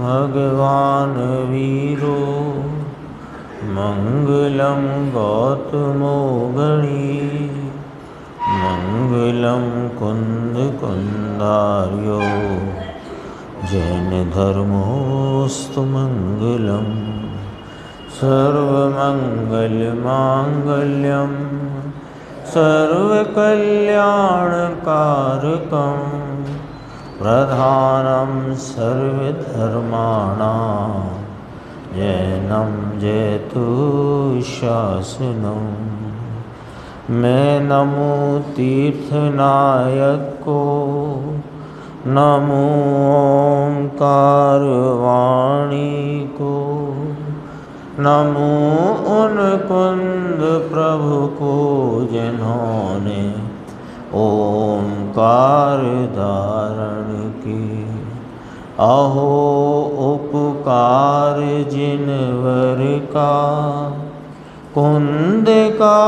भगवान् वीरो मङ्गलं गौतमो गणी मङ्गलं कुन्दकुन्दार्यो जैनधर्मोऽस्तु मङ्गलं सर्वमङ्गलमाङ्गल्यं सर्वकल्याणकारकं प्रधानं सर्वधर्माणां जैनं जयतु शासनं। मैं नमो तीर्थनायक को नमो ओंकार वाणी को नमो उन कुंद प्रभु को जिन्होंने ओंकार धारण की। अहो उपकार जिनवर का कुंद का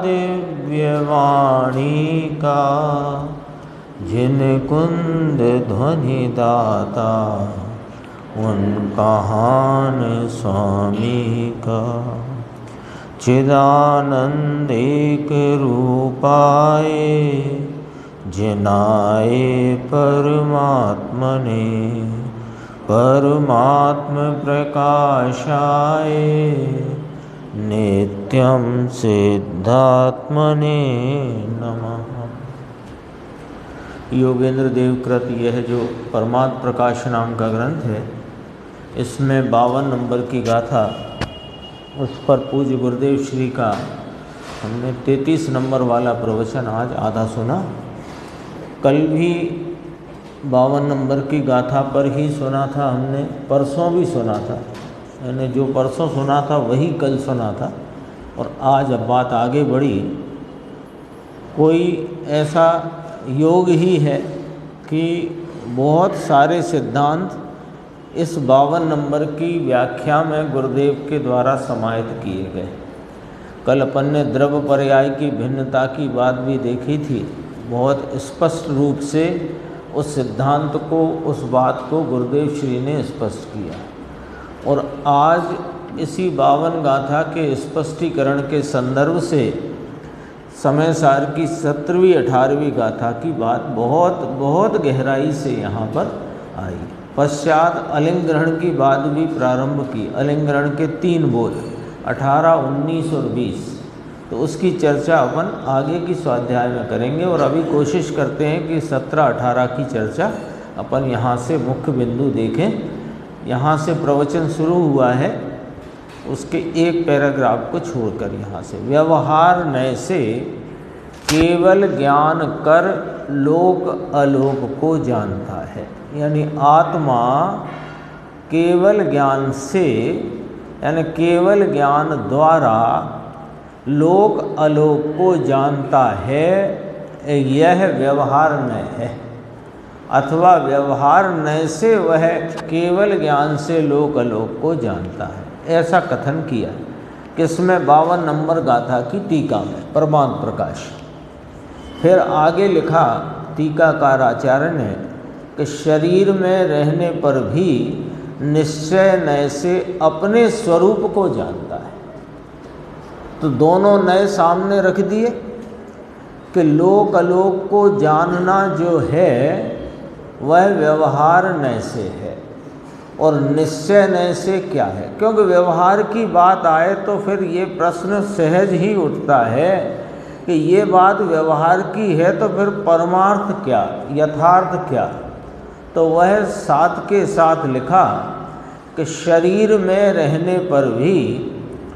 दिव्य वाणी का जिन कुंद ध्वनि दाता उनका हान स्वामी का। चिदानंद एक रूपाए जिनाए परमात्मने परमात्म प्रकाशाए नित्यं सिद्धात्मने नमः। योगेंद्र देव कृत यह जो परमात्म प्रकाश नाम का ग्रंथ है, इसमें 52 नंबर की गाथा, उस पर पूज्य गुरुदेव श्री का हमने 33 नंबर वाला प्रवचन आज आधा सुना। कल भी 52 नंबर की गाथा पर ही सुना था हमने, परसों भी सुना था, यानी जो परसों सुना था वही कल सुना था। और आज अब बात आगे बढ़ी। कोई ऐसा योग ही है कि बहुत सारे सिद्धांत इस 52 नंबर की व्याख्या में गुरुदेव के द्वारा समाहित किए गए। कल अपन ने द्रव्य पर्याय की भिन्नता की बात भी देखी थी। बहुत स्पष्ट रूप से उस सिद्धांत को, उस बात को गुरुदेव श्री ने स्पष्ट किया। और आज इसी 52 गाथा के स्पष्टीकरण के संदर्भ से समय सार की 17वीं 18वीं गाथा की बात बहुत गहराई से यहाँ पर आई। पश्चात अलिंग ग्रहण की बात भी प्रारंभ की। अलिंग ग्रहण के 3 बोध 18, 19 और 20, तो उसकी चर्चा अपन आगे की स्वाध्याय में करेंगे। और अभी कोशिश करते हैं कि 17, 18 की चर्चा अपन यहाँ से मुख्य बिंदु देखें। यहाँ से प्रवचन शुरू हुआ है, उसके एक पैराग्राफ को छोड़कर यहाँ से व्यवहार नय से केवल ज्ञान कर लोक अलोक को जानता है। यानी आत्मा केवल ज्ञान से, यानी केवल ज्ञान द्वारा लोक अलोक को जानता है, यह व्यवहार नय है। अथवा व्यवहार नय से वह केवल ज्ञान से लोक अलोक को जानता है, ऐसा कथन किया। किसमें? 52 नंबर गाथा की टीका में, परमात्म प्रकाश। फिर आगे लिखा टीकाकार आचार्य ने कि शरीर में रहने पर भी निश्चय नय से अपने स्वरूप को जानता है। तो दोनों नय सामने रख दिए कि लोक अलोक को जानना जो है वह व्यवहार नय से है, और निश्चय नय से क्या है। क्योंकि व्यवहार की बात आए तो फिर ये प्रश्न सहज ही उठता है कि ये बात व्यवहार की है तो फिर परमार्थ क्या, यथार्थ क्या। तो वह साथ के साथ लिखा कि शरीर में रहने पर भी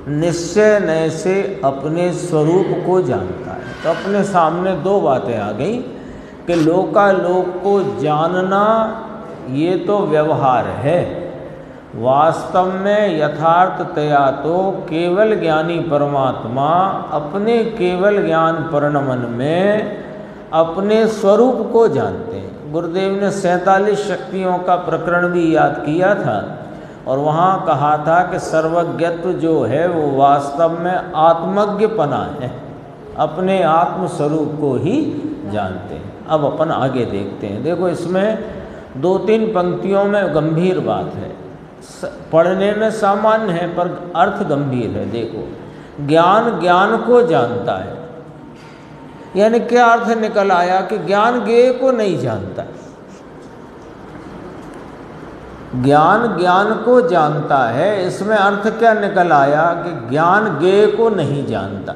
निश्चय नय से अपने स्वरूप को जानता है। तो अपने सामने 2 बातें आ गई कि लोकालोक को जानना ये तो व्यवहार है, वास्तव में यथार्थतया तो केवल ज्ञानी परमात्मा अपने केवल ज्ञान परिणमन में अपने स्वरूप को जानते हैं। गुरुदेव ने 47 शक्तियों का प्रकरण भी याद किया था, और वहाँ कहा था कि सर्वज्ञत्व जो है वो वास्तव में आत्मज्ञपना है, अपने आत्म स्वरूप को ही जानते हैं। अब अपन आगे देखते हैं। देखो इसमें 2-3 पंक्तियों में गंभीर बात है, पढ़ने में सामान्य है पर अर्थ गंभीर है। देखो, ज्ञान ज्ञान को जानता है, यानी क्या अर्थ निकल आया कि ज्ञान ज्ञेय को नहीं जानता। ज्ञान ज्ञान को जानता है, इसमें अर्थ क्या निकल आया कि ज्ञान ज्ञेय को नहीं जानता।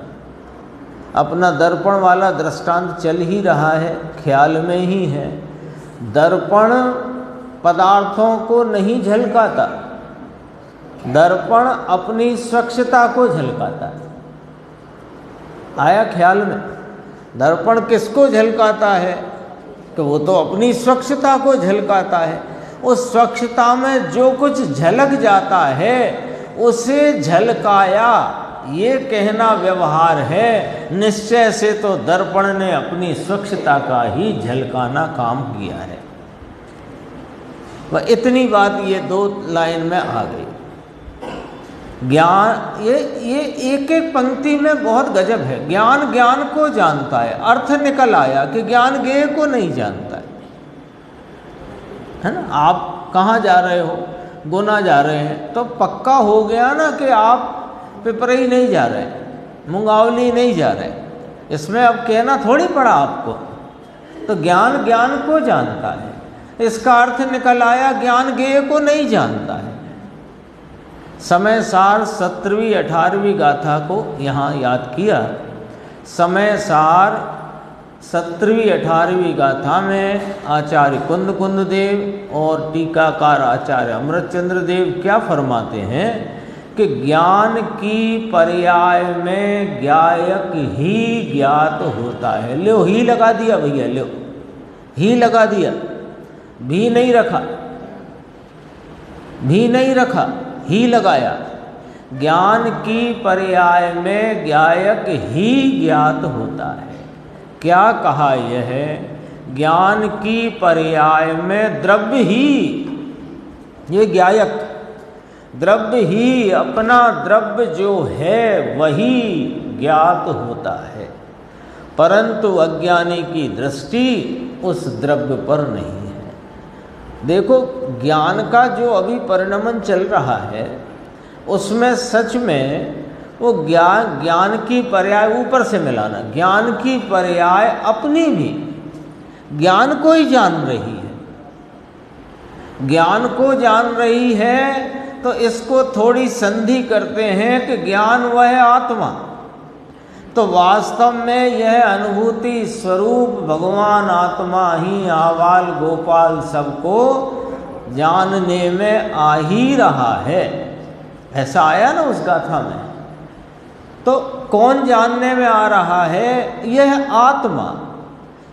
अपना दर्पण वाला दृष्टांत चल ही रहा है, ख्याल में ही है। दर्पण पदार्थों को नहीं झलकाता, दर्पण अपनी स्वच्छता को झलकाता है। आया ख्याल में? दर्पण किसको झलकाता है? कि वो तो अपनी स्वच्छता को झलकाता है। उस स्वच्छता में जो कुछ झलक जाता है उसे झलकाया, ये कहना व्यवहार है। निश्चय से तो दर्पण ने अपनी स्वच्छता का ही झलकाना काम किया है। वह इतनी बात ये 2 लाइन में आ गई। ज्ञान ये एक एक पंक्ति में बहुत गजब है। ज्ञान ज्ञान को जानता है, अर्थ निकल आया कि ज्ञान ज्ञेय को नहीं जानता है ना। आप कहाँ जा रहे हो? गुना जा रहे हैं, तो पक्का हो गया ना कि आप पिपरई नहीं जा रहे, मुंगावली नहीं जा रहे। इसमें अब कहना थोड़ी पड़ा आपको। तो ज्ञान ज्ञान को जानता है, इसका अर्थ निकल आया ज्ञान ज्ञेय को नहीं जानता है। समय सार 17वीं 18वीं गाथा को यहाँ याद किया। समय सार 17वीं 18वीं गाथा में आचार्य कुंद कुंद देव और टीकाकार आचार्य अमृतचंद्र देव क्या फरमाते हैं कि ज्ञान की पर्याय में ज्ञायक ही ज्ञात होता है। लो ही लगा दिया भैया, लो ही लगा दिया, भी नहीं रखा, भी नहीं रखा, ही लगाया। ज्ञान की पर्याय में ज्ञायक ही ज्ञात होता है। क्या कहा यह है? ज्ञान की पर्याय में द्रव्य ही, ये ज्ञायक द्रव्य ही, अपना द्रव्य जो है वही ज्ञात होता है, परंतु अज्ञानी की दृष्टि उस द्रव्य पर नहीं है। देखो, ज्ञान का जो अभी परिणमन चल रहा है उसमें सच में वो ज्ञान की पर्याय ऊपर से मिलाना, ज्ञान की पर्याय अपनी भी ज्ञान को ही जान रही है, ज्ञान को जान रही है। तो इसको थोड़ी संधि करते हैं कि ज्ञान वह आत्मा। तो वास्तव में यह अनुभूति स्वरूप भगवान आत्मा ही आवाल गोपाल सबको जानने में आ ही रहा है। ऐसा आया ना उस गाथा में। तो कौन जानने में आ रहा है? यह आत्मा,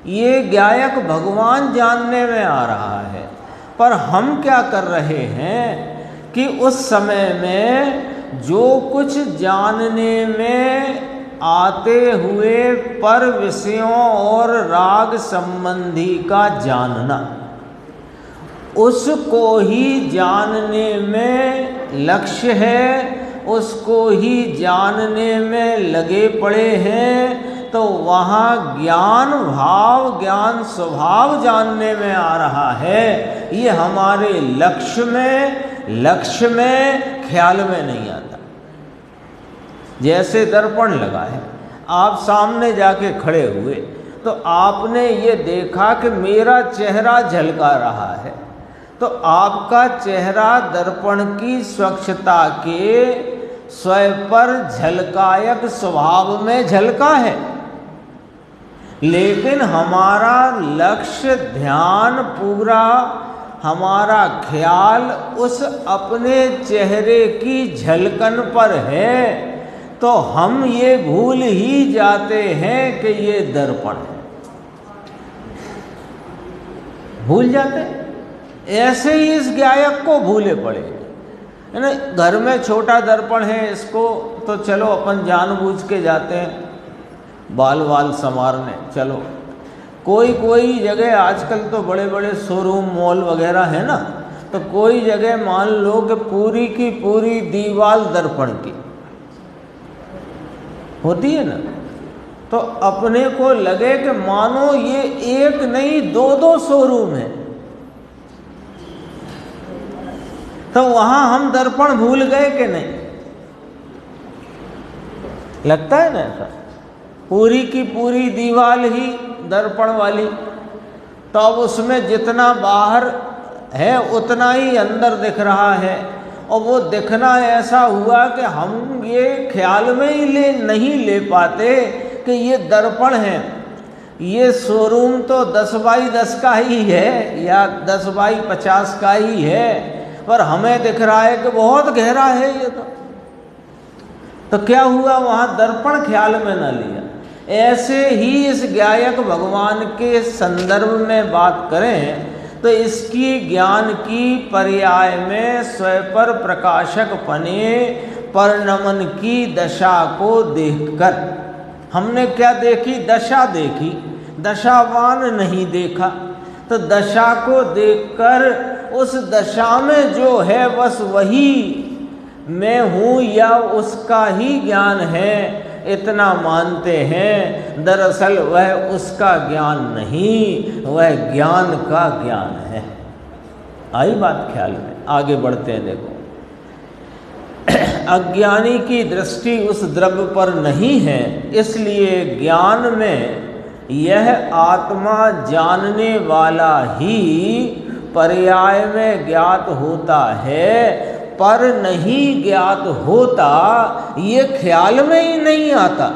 ये ज्ञायक भगवान जानने में आ रहा है। पर हम क्या कर रहे हैं कि उस समय में जो कुछ जानने में आते हुए पर विषयों और राग संबंधी का जानना, उसको ही जानने में लक्ष्य है, उसको ही जानने में लगे पड़े हैं। तो वहाँ ज्ञान भाव, ज्ञान स्वभाव जानने में आ रहा है। ये हमारे लक्ष्य में ख्याल में नहीं आता। जैसे दर्पण लगा है, आप सामने जाके खड़े हुए तो आपने ये देखा कि मेरा चेहरा झलका रहा है, तो आपका चेहरा दर्पण की स्वच्छता के स्वयं पर झलकायक स्वभाव में झलका है। लेकिन हमारा लक्ष्य, ध्यान पूरा, हमारा ख्याल उस अपने चेहरे की झलकन पर है। तो हम ये भूल ही जाते हैं कि ये दर्पण है, भूल जाते हैं। ऐसे ही इस ज्ञायक को भूले पड़े है ना। घर में छोटा दर्पण है, इसको तो चलो अपन जानबूझ के जाते हैं बाल संवारने। चलो, कोई जगह आजकल तो बड़े बड़े शोरूम मॉल वगैरह है ना, तो कोई जगह मान लो कि पूरी की पूरी दीवार दर्पण की होती है ना। तो अपने को लगे कि मानो ये एक नहीं 2-2 शोरूम है, तो वहां हम दर्पण भूल गए कि नहीं? लगता है ना ऐसा? पूरी की पूरी दीवार ही दर्पण वाली, तो अब उसमें जितना बाहर है उतना ही अंदर दिख रहा है। और वो दिखना ऐसा हुआ कि हम ये ख्याल में ही नहीं ले पाते कि ये दर्पण है। ये शोरूम तो 10 बाई 10 का ही है या 10 बाई 50 का ही है, पर हमें दिख रहा है कि बहुत गहरा है ये तो क्या हुआ? वहाँ दर्पण ख्याल में न लिया। ऐसे ही इस गायक भगवान के संदर्भ में बात करें तो इसकी ज्ञान की पर्याय में स्वपर प्रकाशक पने परिणमन की दशा को देखकर, हमने क्या देखी? दशा देखी, दशावान नहीं देखा। तो दशा को देखकर उस दशा में जो है बस वही मैं हूँ या उसका ही ज्ञान है, इतना मानते हैं। दरअसल वह उसका ज्ञान नहीं, वह ज्ञान का ज्ञान है। आई बात ख्याल में? आगे बढ़ते हैं। देखो, अज्ञानी की दृष्टि उस द्रव्य पर नहीं है, इसलिए ज्ञान में यह आत्मा जानने वाला ही पर्याय में ज्ञात होता है, पर नहीं ज्ञात होता, ये ख्याल में ही नहीं आता।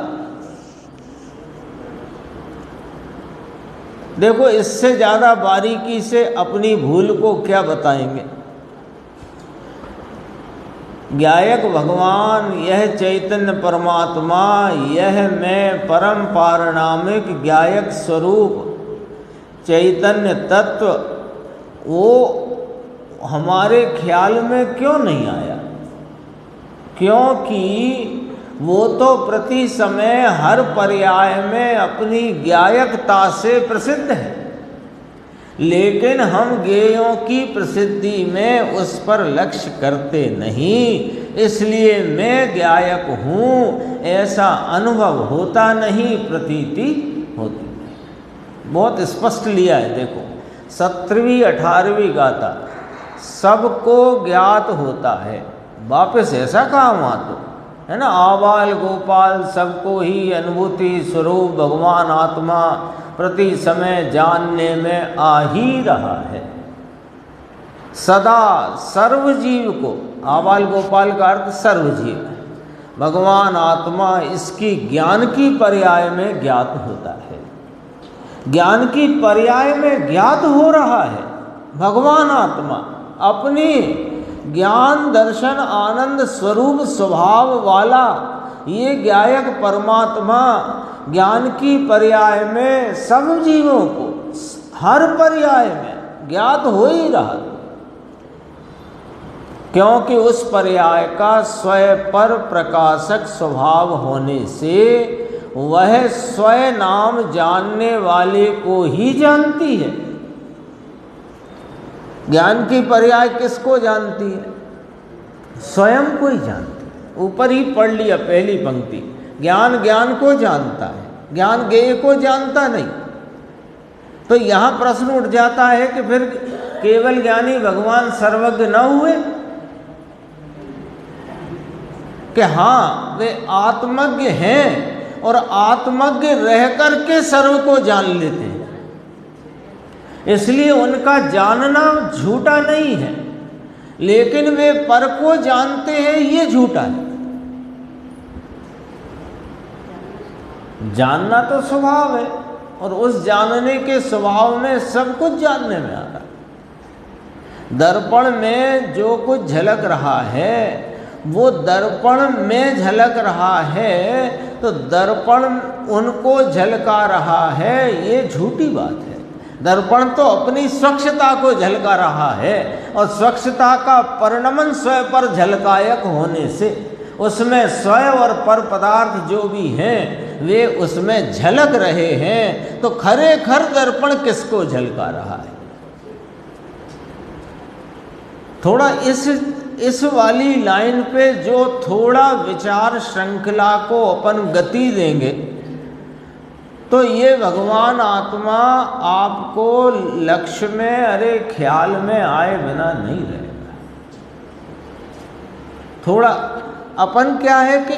देखो, इससे ज्यादा बारीकी से अपनी भूल को क्या बताएंगे? गायक भगवान, यह चैतन्य परमात्मा, यह मैं परम पारणामिक गायक स्वरूप चैतन्य तत्व, वो हमारे ख्याल में क्यों नहीं आया? क्योंकि वो तो प्रति समय हर पर्याय में अपनी गायकता से प्रसिद्ध है, लेकिन हम गेयों की प्रसिद्धि में उस पर लक्ष्य करते नहीं, इसलिए मैं गायक हूँ ऐसा अनुभव होता नहीं, प्रतीति होती नहीं। बहुत स्पष्ट लिया है। देखो, 17वीं 18वीं गाथा सबको ज्ञात होता है। वापस ऐसा कहा वहाँ तो है ना, आबाल गोपाल सबको ही अनुभूति स्वरूप भगवान आत्मा प्रति समय जानने में आ ही रहा है। सदा सर्वजीव को, आबाल गोपाल का अर्थ सर्वजीव, भगवान आत्मा इसकी ज्ञान की पर्याय में ज्ञात होता है। ज्ञान की पर्याय में ज्ञात हो रहा है भगवान आत्मा अपनी ज्ञान दर्शन आनंद स्वरूप स्वभाव वाला। ये गायक परमात्मा ज्ञान की पर्याय में सब जीवों को हर पर्याय में ज्ञात हो ही रहा, क्योंकि उस पर्याय का स्वयं पर प्रकाशक स्वभाव होने से वह स्वयं नाम जानने वाले को ही जानती है। ज्ञान की पर्याय किसको जानती है? स्वयं को ही जानती है। ऊपर ही पढ़ लिया पहली पंक्ति, ज्ञान ज्ञान को जानता है, ज्ञान ज्ञेय को जानता नहीं। तो यहाँ प्रश्न उठ जाता है कि फिर केवल ज्ञानी भगवान सर्वज्ञ न हुए? कि हाँ, वे आत्मज्ञ हैं और आत्मज्ञ रह करके सर्व को जान लेते हैं, इसलिए उनका जानना झूठा नहीं है, लेकिन वे पर को जानते हैं, ये झूठा है। जानना तो स्वभाव है, और उस जानने के स्वभाव में सब कुछ जानने में आता है। दर्पण में जो कुछ झलक रहा है वो दर्पण में झलक रहा है, तो दर्पण उनको झलका रहा है, ये झूठी बात है। दर्पण तो अपनी स्वच्छता को झलका रहा है, और स्वच्छता का परिणमन स्वयं पर झलकायक होने से उसमें स्वयं और पर पदार्थ जो भी हैं वे उसमें झलक रहे हैं। तो खरे खर दर्पण किसको झलका रहा है? थोड़ा इस वाली लाइन पे जो थोड़ा विचार श्रृंखला को अपन गति देंगे तो ये भगवान आत्मा आपको लक्ष्य में, अरे ख्याल में आए बिना नहीं रहेगा। थोड़ा अपन क्या है कि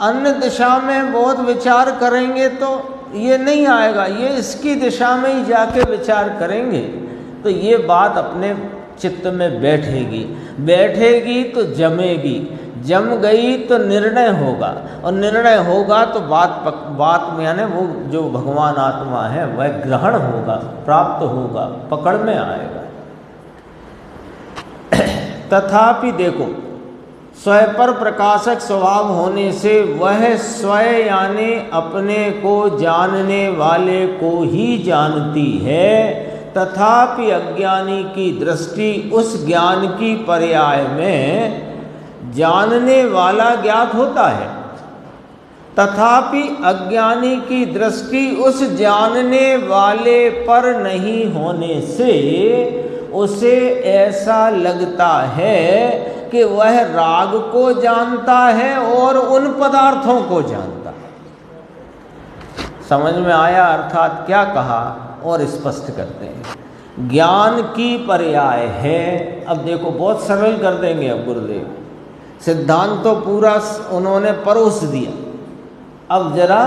अन्य दिशा में बहुत विचार करेंगे तो ये नहीं आएगा, ये इसकी दिशा में ही जाके विचार करेंगे तो ये बात अपने चित्त में बैठेगी तो जमेगी, जम गई तो निर्णय होगा, और निर्णय होगा तो बात में यानी वो जो भगवान आत्मा है वह ग्रहण होगा, प्राप्त होगा, पकड़ में आएगा। तथापि देखो, स्वयं पर प्रकाशक स्वभाव होने से वह स्वयं यानी अपने को जानने वाले को ही जानती है। तथापि अज्ञानी की दृष्टि उस ज्ञान की पर्याय में जानने वाला ज्ञात होता है। तथापि अज्ञानी की दृष्टि उस जानने वाले पर नहीं होने से उसे ऐसा लगता है कि वह राग को जानता है और उन पदार्थों को जानता है। समझ में आया अर्थात क्या कहा, और स्पष्ट करते हैं। ज्ञान की पर्याय है, अब देखो बहुत सरल कर देंगे अब गुरुदेव, सिद्धांत तो पूरा उन्होंने परोस दिया, अब जरा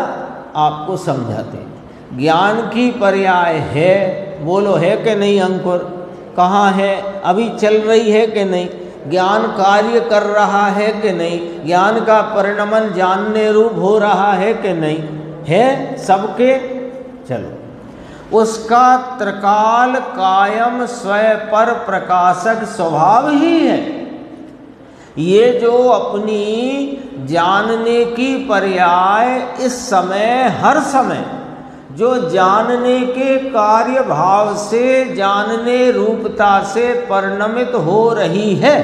आपको समझाते हैं। ज्ञान की पर्याय है, बोलो है कि नहीं अंकुर? कहाँ है? अभी चल रही है कि नहीं? ज्ञान कार्य कर रहा है कि नहीं? ज्ञान का परिणमन जानने रूप हो रहा है कि नहीं? है सबके। चलो, उसका त्रिकाल कायम स्वयं पर प्रकाशक स्वभाव ही है। ये जो अपनी जानने की पर्याय इस समय हर समय जो जानने के कार्य भाव से जानने रूपता से परिणमित हो रही है,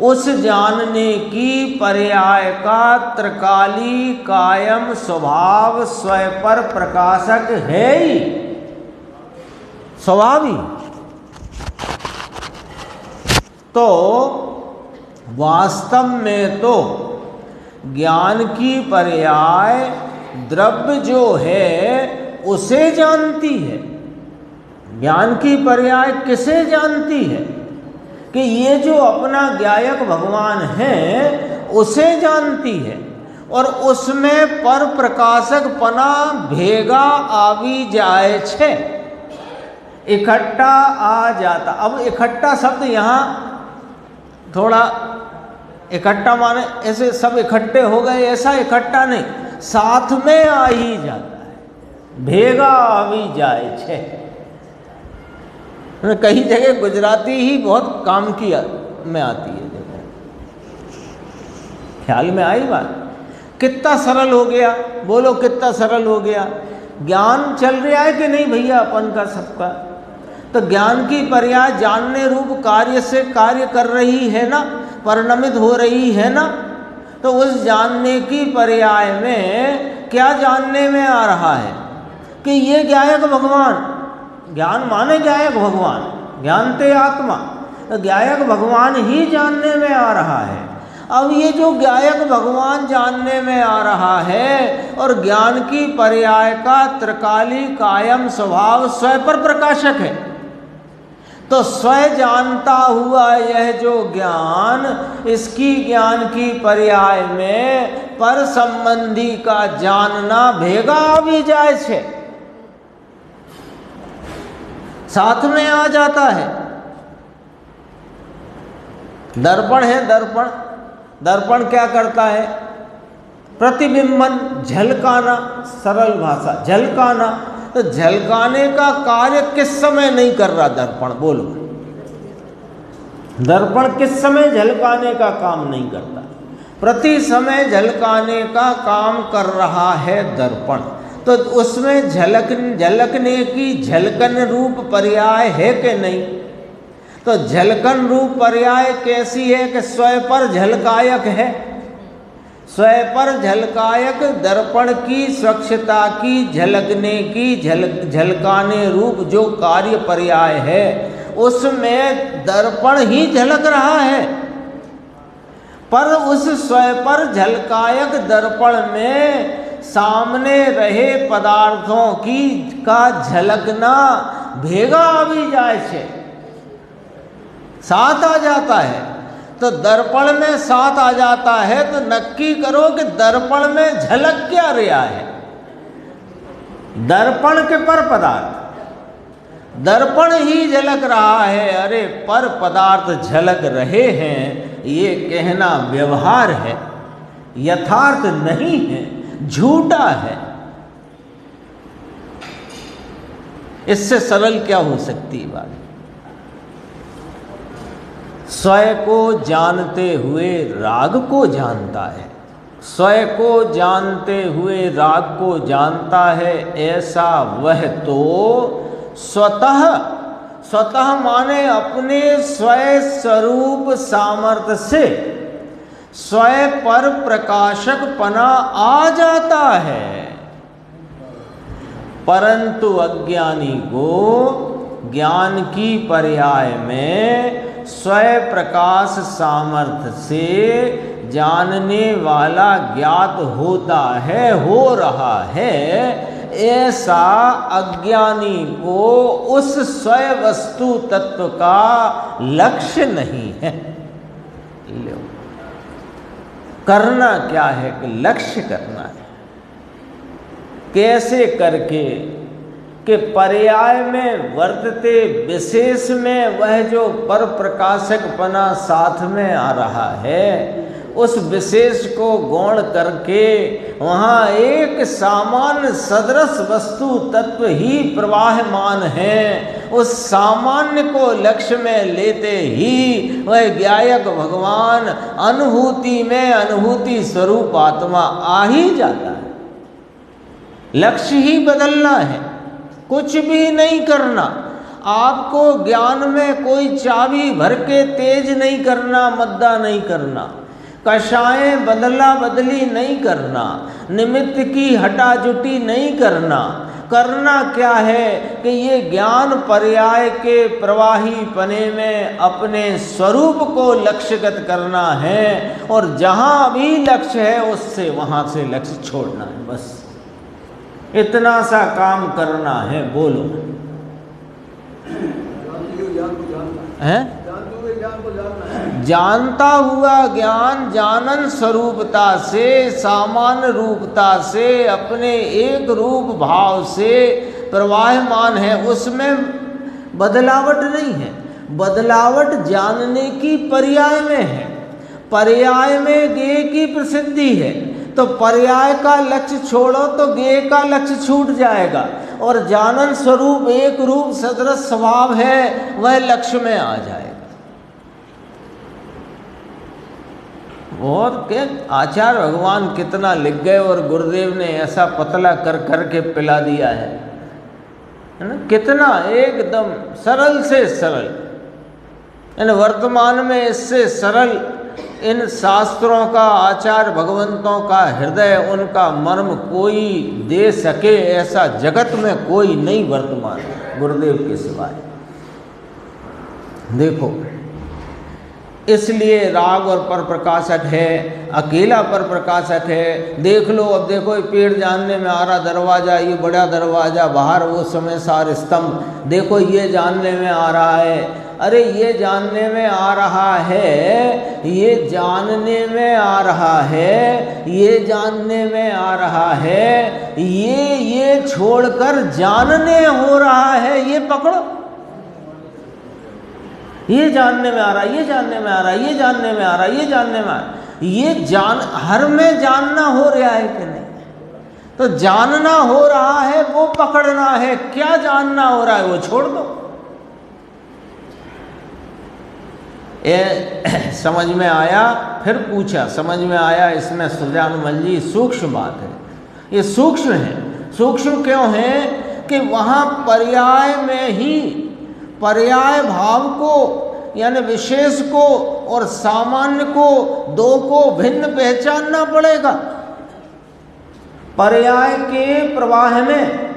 उस जानने की पर्याय का त्रिकाली कायम स्वभाव स्वयं पर प्रकाशक है ही, स्वभाव ही। तो वास्तव में तो ज्ञान की पर्याय द्रव्य जो है उसे जानती है। ज्ञान की पर्याय किसे जानती है? कि ये जो अपना ज्ञायक भगवान है उसे जानती है, और उसमें पर प्रकाशक पना भेगा आवी जाए छे, इकट्ठा आ जाता। अब इकट्ठा शब्द यहाँ थोड़ा, इकट्ठा माने ऐसे सब इकट्ठे हो गए, ऐसा इकट्ठा नहीं, साथ में आ ही जाता है, भेगा आवी जाए छे। कई जगह गुजराती ही बहुत काम की में आती है, देखो ख्याल में आई बात? कितना सरल हो गया, बोलो कितना सरल हो गया। ज्ञान चल रहा है कि नहीं भैया अपन का सबका? तो ज्ञान की पर्याय जानने रूप कार्य से कार्य कर रही है ना, परिणमित हो रही है ना। तो उस जानने की पर्याय में क्या जानने में आ रहा है कि ये ज्ञायक भगवान, ज्ञान माने ज्ञायक भगवान, ज्ञानते आत्मा, तो ज्ञायक भगवान ही जानने में आ रहा है। अब ये जो ज्ञायक भगवान जानने में आ रहा है और ज्ञान की पर्याय का त्रिकाली कायम स्वभाव स्वयं पर प्रकाशक है, तो स्वयं जानता हुआ यह जो ज्ञान, इसकी ज्ञान की पर्याय में पर संबंधी का जानना भेगा भी जाए छे, साथ में आ जाता है। दर्पण है, दर्पण, दर्पण क्या करता है? प्रतिबिंबन, झलकाना, सरल भाषा झलकाना। तो झलकाने का कार्य किस समय नहीं कर रहा दर्पण? बोलो, दर्पण किस समय झलकाने का काम नहीं करता? प्रति समय झलकाने का काम कर रहा है दर्पण। तो उसमें झलकने की झलकन रूप पर्याय है कि नहीं? तो झलकन रूप पर्याय कैसी है कि स्वयं पर झलकायक है। स्वयं पर झलकायक दर्पण की स्वच्छता की झलकने की झलकाने रूप जो कार्य पर्याय है, उसमें दर्पण ही झलक रहा है। पर उस स्वयं पर झलकायक दर्पण में सामने रहे पदार्थों की का झलकना भेगा भी जाए छे, साथ आ जाता है। तो दर्पण में 7 आ जाता है, तो नक्की करो कि दर्पण में झलक क्या रहा है। दर्पण के पर पदार्थ, दर्पण ही झलक रहा है, अरे पर पदार्थ झलक रहे हैं, ये कहना व्यवहार है, यथार्थ नहीं है, झूठा है। इससे सरल क्या हो सकती है बात। स्वयं को जानते हुए राग को जानता है, स्वयं को जानते हुए राग को जानता है, ऐसा वह तो स्वतः, स्वतः माने अपने स्वयं स्वरूप सामर्थ्य से स्वयं पर प्रकाशक पना आ जाता है। परंतु अज्ञानी को ज्ञान की पर्याय में स्वयं प्रकाश सामर्थ्य से जानने वाला ज्ञात होता है, हो रहा है, ऐसा अज्ञानी को उस स्वयं वस्तु तत्व का लक्ष्य नहीं है। करना क्या है कि लक्ष्य करना है। कैसे करके कि पर्याय में वर्तते विशेष में वह जो पर प्रकाशकपना साथ में आ रहा है, उस विशेष को गौण करके वहाँ एक सामान्य सदृश वस्तु तत्व ही प्रवाहमान है। उस सामान्य को लक्ष्य में लेते ही वह ज्ञायक भगवान अनुभूति में अनुभूति स्वरूप आत्मा आ ही जाता है। लक्ष्य ही बदलना है, कुछ भी नहीं करना। आपको ज्ञान में कोई चाबी भर के तेज नहीं करना, मद्दा नहीं करना, कषायें बदला बदली नहीं करना, निमित्त की हटाजुटी नहीं करना। करना क्या है कि ये ज्ञान पर्याय के प्रवाही पने में अपने स्वरूप को लक्ष्यगत करना है, और जहाँ भी लक्ष्य है उससे वहाँ से लक्ष्य छोड़ना है। बस इतना सा काम करना है। बोलो है? जानता हुआ ज्ञान जानन स्वरूपता से, सामान्य रूपता से, अपने एक रूप भाव से प्रवाहमान है, उसमें बदलावट नहीं है। बदलावट जानने की पर्याय में है, पर्याय में ज्ञेय की प्रसिद्धि है। तो पर्याय का लक्ष्य छोड़ो तो ज्ञेय का लक्ष्य छूट जाएगा, और जानन स्वरूप एक रूप सदृश स्वभाव है, वह लक्ष्य में आ जाएगा। और क्या आचार्य भगवान कितना लिख गए, और गुरुदेव ने ऐसा पतला कर कर के पिला दिया है ना, कितना एकदम सरल से सरल। इन वर्तमान में इससे सरल इन शास्त्रों का, आचार्य भगवंतों का हृदय, उनका मर्म कोई दे सके ऐसा जगत में कोई नहीं वर्तमान गुरुदेव के सिवाय। देखो, इसलिए राग और पर प्रकाशक है, अकेला पर प्रकाशक है। देख लो, अब देखो ये पेड़ जानने में आ रहा, दरवाज़ा, ये बड़ा दरवाज़ा, बाहर वो समय सार स्तंभ, देखो ये जानने में आ रहा है। अरे ये जानने में आ रहा है, ये जानने में आ रहा है, ये जानने में आ रहा है, ये छोड़कर जानने हो रहा है, ये पकड़ो। ये जानने में आ रहा है, ये जानने में आ रहा है, ये जानने में आ रहा है, ये जानने में आ रहा है, ये जान हर में जानना हो रहा है कि नहीं? तो जानना हो रहा है वो पकड़ना है, क्या जानना हो रहा है वो छोड़ दो। समझ में आया? फिर पूछा, समझ में आया? इसमें सुजानमल जी सूक्ष्म बात है, ये सूक्ष्म है। सूक्ष्म क्यों है कि वहाँ पर्याय में ही पर्याय भाव को, यानी विशेष को और सामान्य को, दो को भिन्न पहचानना पड़ेगा। पर्याय के प्रवाह में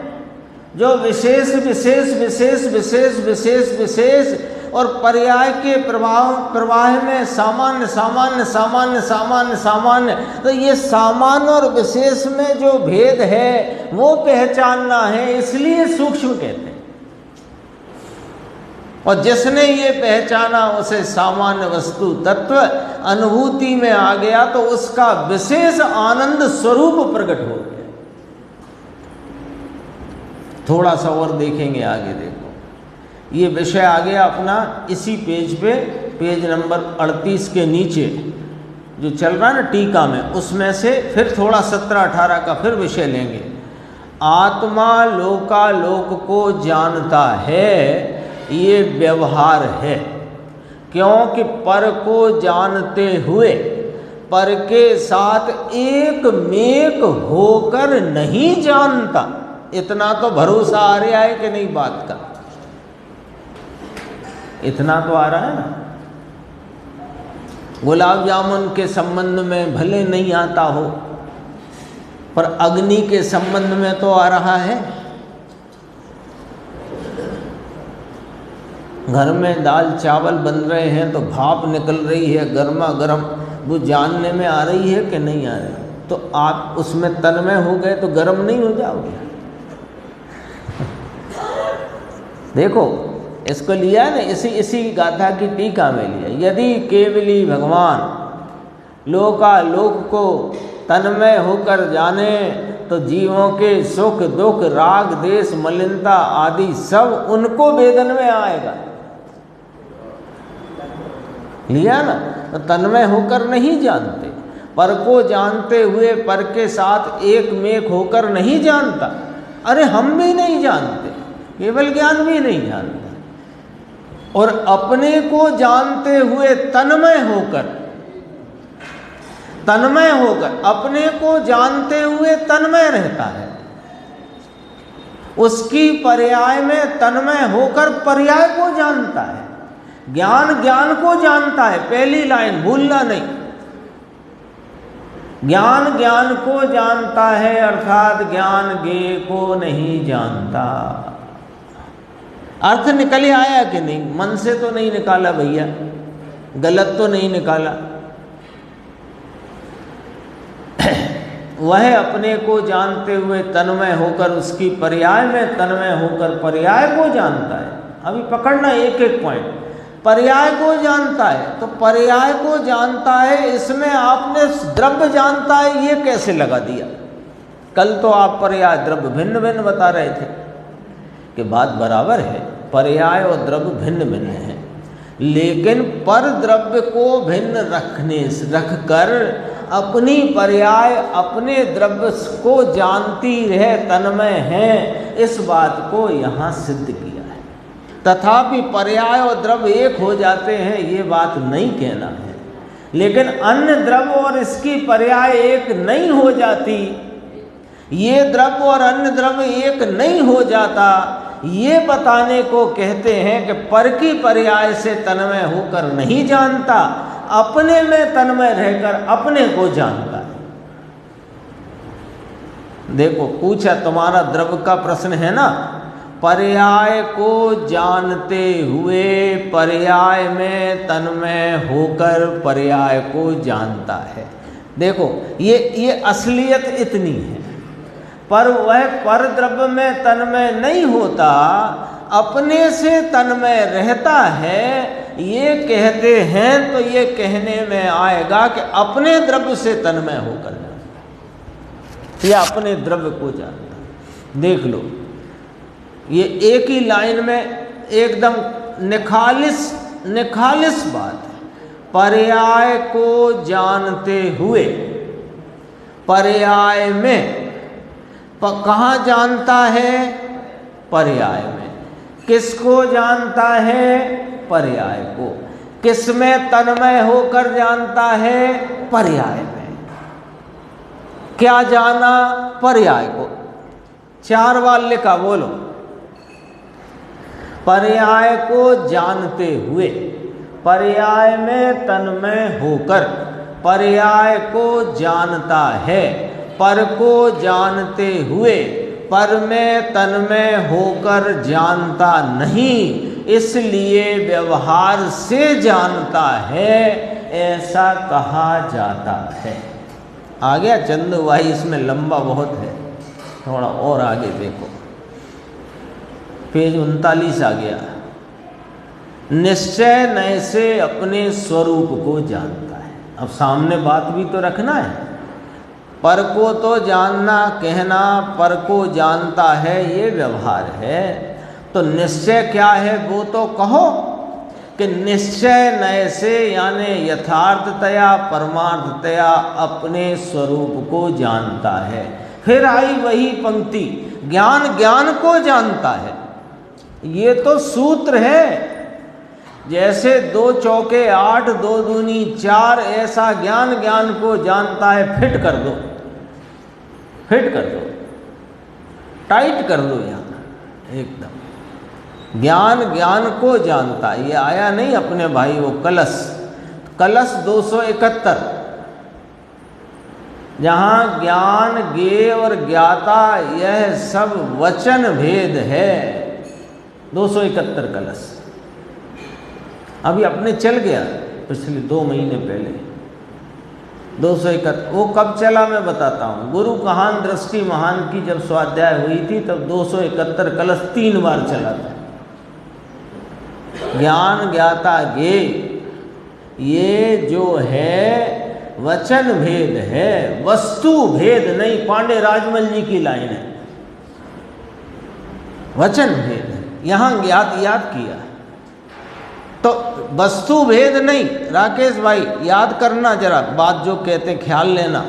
जो विशेष विशेष विशेष विशेष विशेष विशेष और पर्याय के प्रवाह में सामान्य सामान्य सामान्य सामान्य सामान्य, तो ये सामान्य और विशेष में जो भेद है वो पहचानना है, इसलिए सूक्ष्म कहते हैं। और जिसने ये पहचाना उसे सामान्य वस्तु तत्व अनुभूति में आ गया तो उसका विशेष आनंद स्वरूप प्रकट हो गया। थोड़ा सा और देखेंगे आगे, देखो ये विषय आ गया अपना इसी पेज पे, पेज नंबर 38 के नीचे जो चल रहा है ना टीका में, उसमें से फिर थोड़ा 17-18 का फिर विषय लेंगे। आत्मा लोकालोक को जानता है, ये व्यवहार है, क्योंकि पर को जानते हुए पर के साथ एक मेक होकर नहीं जानता। इतना तो भरोसा आ रहा है कि नहीं बात का? इतना तो आ रहा है ना। गुलाब जामुन के संबंध में भले नहीं आता हो, पर अग्नि के संबंध में तो आ रहा है। घर में दाल चावल बन रहे हैं तो भाप निकल रही है गर्मा गर्म, वो जानने में आ रही है कि नहीं आ रही? तो आप उसमें तन्मय हो गए तो गर्म नहीं हो जाओगे? देखो इसको लिया ना, इसी गाथा की टीका में लिया। यदि केवली भगवान लोकालोक को तन्मय होकर जाने तो जीवों के सुख दुख राग देश मलिनता आदि सब उनको वेदन में आएगा। लिया ना, तो तन्मय होकर नहीं जानते, पर को जानते हुए पर के साथ एक मेक होकर नहीं जानता। अरे हम भी नहीं जानते, केवल ज्ञान भी नहीं जानता। और अपने को जानते हुए तन्मय होकर अपने को जानते हुए तन्मय रहता है। उसकी पर्याय में तन्मय होकर पर्याय को जानता है। ज्ञान ज्ञान को जानता है, पहली लाइन भूलना नहीं। ज्ञान ज्ञान को जानता है, अर्थात ज्ञान ज्ञेय को नहीं जानता। अर्थ निकल आया कि नहीं? मन से तो नहीं निकाला भैया, गलत तो नहीं निकाला। वह अपने को जानते हुए तन्मय होकर उसकी पर्याय में तन्मय होकर पर्याय को जानता है। अभी पकड़ना एक एक पॉइंट। पर्याय को जानता है, तो पर्याय को जानता है, इसमें आपने द्रव्य जानता है ये कैसे लगा दिया? कल तो आप पर्याय द्रव्य भिन्न भिन्न बता रहे थे कि बात बराबर है, पर्याय और द्रव्य भिन्न भिन्न है, लेकिन पर द्रव्य को भिन्न रखकर अपनी पर्याय अपने द्रव्य को जानती रहे, तन्मय है, इस बात को यहाँ सिद्ध किया है। तथापि पर्याय और द्रव्य एक हो जाते हैं ये बात नहीं कहना है, लेकिन अन्य द्रव्य और इसकी पर्याय एक नहीं हो जाती, ये द्रव्य और अन्य द्रव्य एक नहीं हो जाता, ये बताने को कहते हैं कि पर की पर्याय से तन्मय होकर नहीं जानता, अपने में तन्मय रहकर अपने को जानता है। देखो पूछा, तुम्हारा द्रव्य का प्रश्न है ना, पर्याय को जानते हुए पर्याय में तन्मय होकर पर्याय को जानता है। देखो ये असलियत इतनी है, पर वह पर द्रव्य में तन्मय नहीं होता, अपने से तन्मय रहता है। ये कहते हैं तो ये कहने में आएगा कि अपने द्रव्य से तन्मय होकर जानता, या अपने द्रव्य को जानता। देख लो, ये एक ही लाइन में एकदम निखालिस बात है। पर्याय को जानते हुए पर्याय में कहाँ जानता है? पर्याय में। किसको जानता है? पर्याय को। किस में तन्मय होकर जानता है? पर्याय में। क्या जाना? पर्याय को। 4 बार लिखा, बोलो। पर्याय को जानते हुए पर्याय में तन्मय होकर पर्याय को जानता है, पर को जानते हुए पर में तन्मय होकर जानता नहीं, इसलिए व्यवहार से जानता है, ऐसा कहा जाता है। आ गया चंदू भाई? इसमें लंबा बहुत है, थोड़ा और आगे देखो, पेज 39 आ गया। निश्चय नय से अपने स्वरूप को जानता है। अब सामने बात भी तो रखना है, पर को तो जानना कहना पर को जानता है ये व्यवहार है, तो निश्चय क्या है वो तो कहो कि निश्चय नय से यानी यथार्थतया परमार्थतया अपने स्वरूप को जानता है। फिर आई वही पंक्ति, ज्ञान ज्ञान को जानता है। ये तो सूत्र है, जैसे 2 चौके 8 2 दूनी 4, ऐसा ज्ञान ज्ञान को जानता है। फिट कर दो, फिट कर दो, टाइट कर दो यहाँ एकदम। ज्ञान ज्ञान को जानता है। ये आया नहीं अपने भाई वो कलश 271, जहाँ ज्ञान ज्ञेय और ज्ञाता यह सब वचन भेद है। 271 कलश अभी अपने चल गया पिछले 2 महीने पहले। 271 वो कब चला मैं बताता हूँ। गुरु कहान दृष्टि महान की जब स्वाध्याय हुई थी तब 271 कलश 3 बार चला था। ज्ञान ज्ञाता ज्ञेय ये जो है वचन भेद है, वस्तु भेद नहीं। पांडे राजमल जी की लाइन है, वचन भेद है। यहाँ याद किया तो वस्तु भेद नहीं। राकेश भाई याद करना जरा बात जो कहते हैं, ख्याल लेना।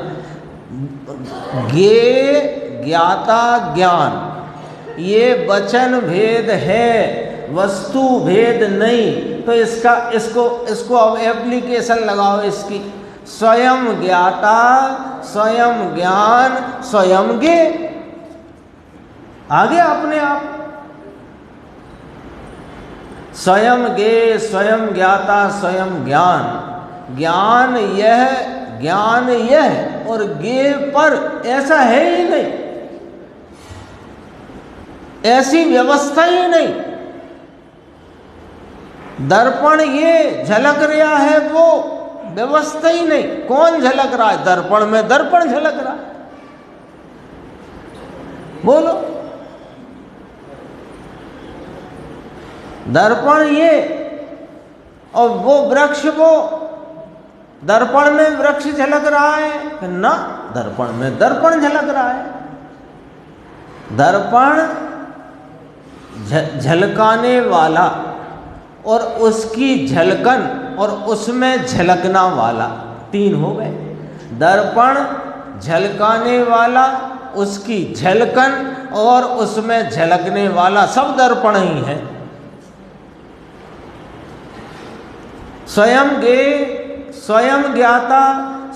ज्ञेय ज्ञाता ज्ञान ये वचन भेद है, वस्तु भेद नहीं। तो इसको अब एप्लीकेशन लगाओ इसकी। स्वयं ज्ञाता स्वयं ज्ञान स्वयं ज्ञेय, आगे अपने आप। स्वयं ज्ञेय स्वयं ज्ञाता स्वयं ज्ञान। ज्ञान यह और ज्ञेय पर, ऐसा है ही नहीं, ऐसी व्यवस्था ही नहीं। दर्पण ये झलक रहा है, वो व्यवस्था ही नहीं। कौन झलक रहा है? दर्पण में दर्पण झलक रहा है। बोलो, दर्पण ये और वो वृक्ष, वो दर्पण में वृक्ष झलक रहा है ना, दर्पण में दर्पण झलक रहा है। दर्पण झलकाने वाला और उसकी झलकन और उसमें झलकना वाला, 3 हो गए। दर्पण झलकाने वाला, उसकी झलकन और उसमें झलकने वाला, सब दर्पण ही है। स्वयं ज्ञेय स्वयं ज्ञाता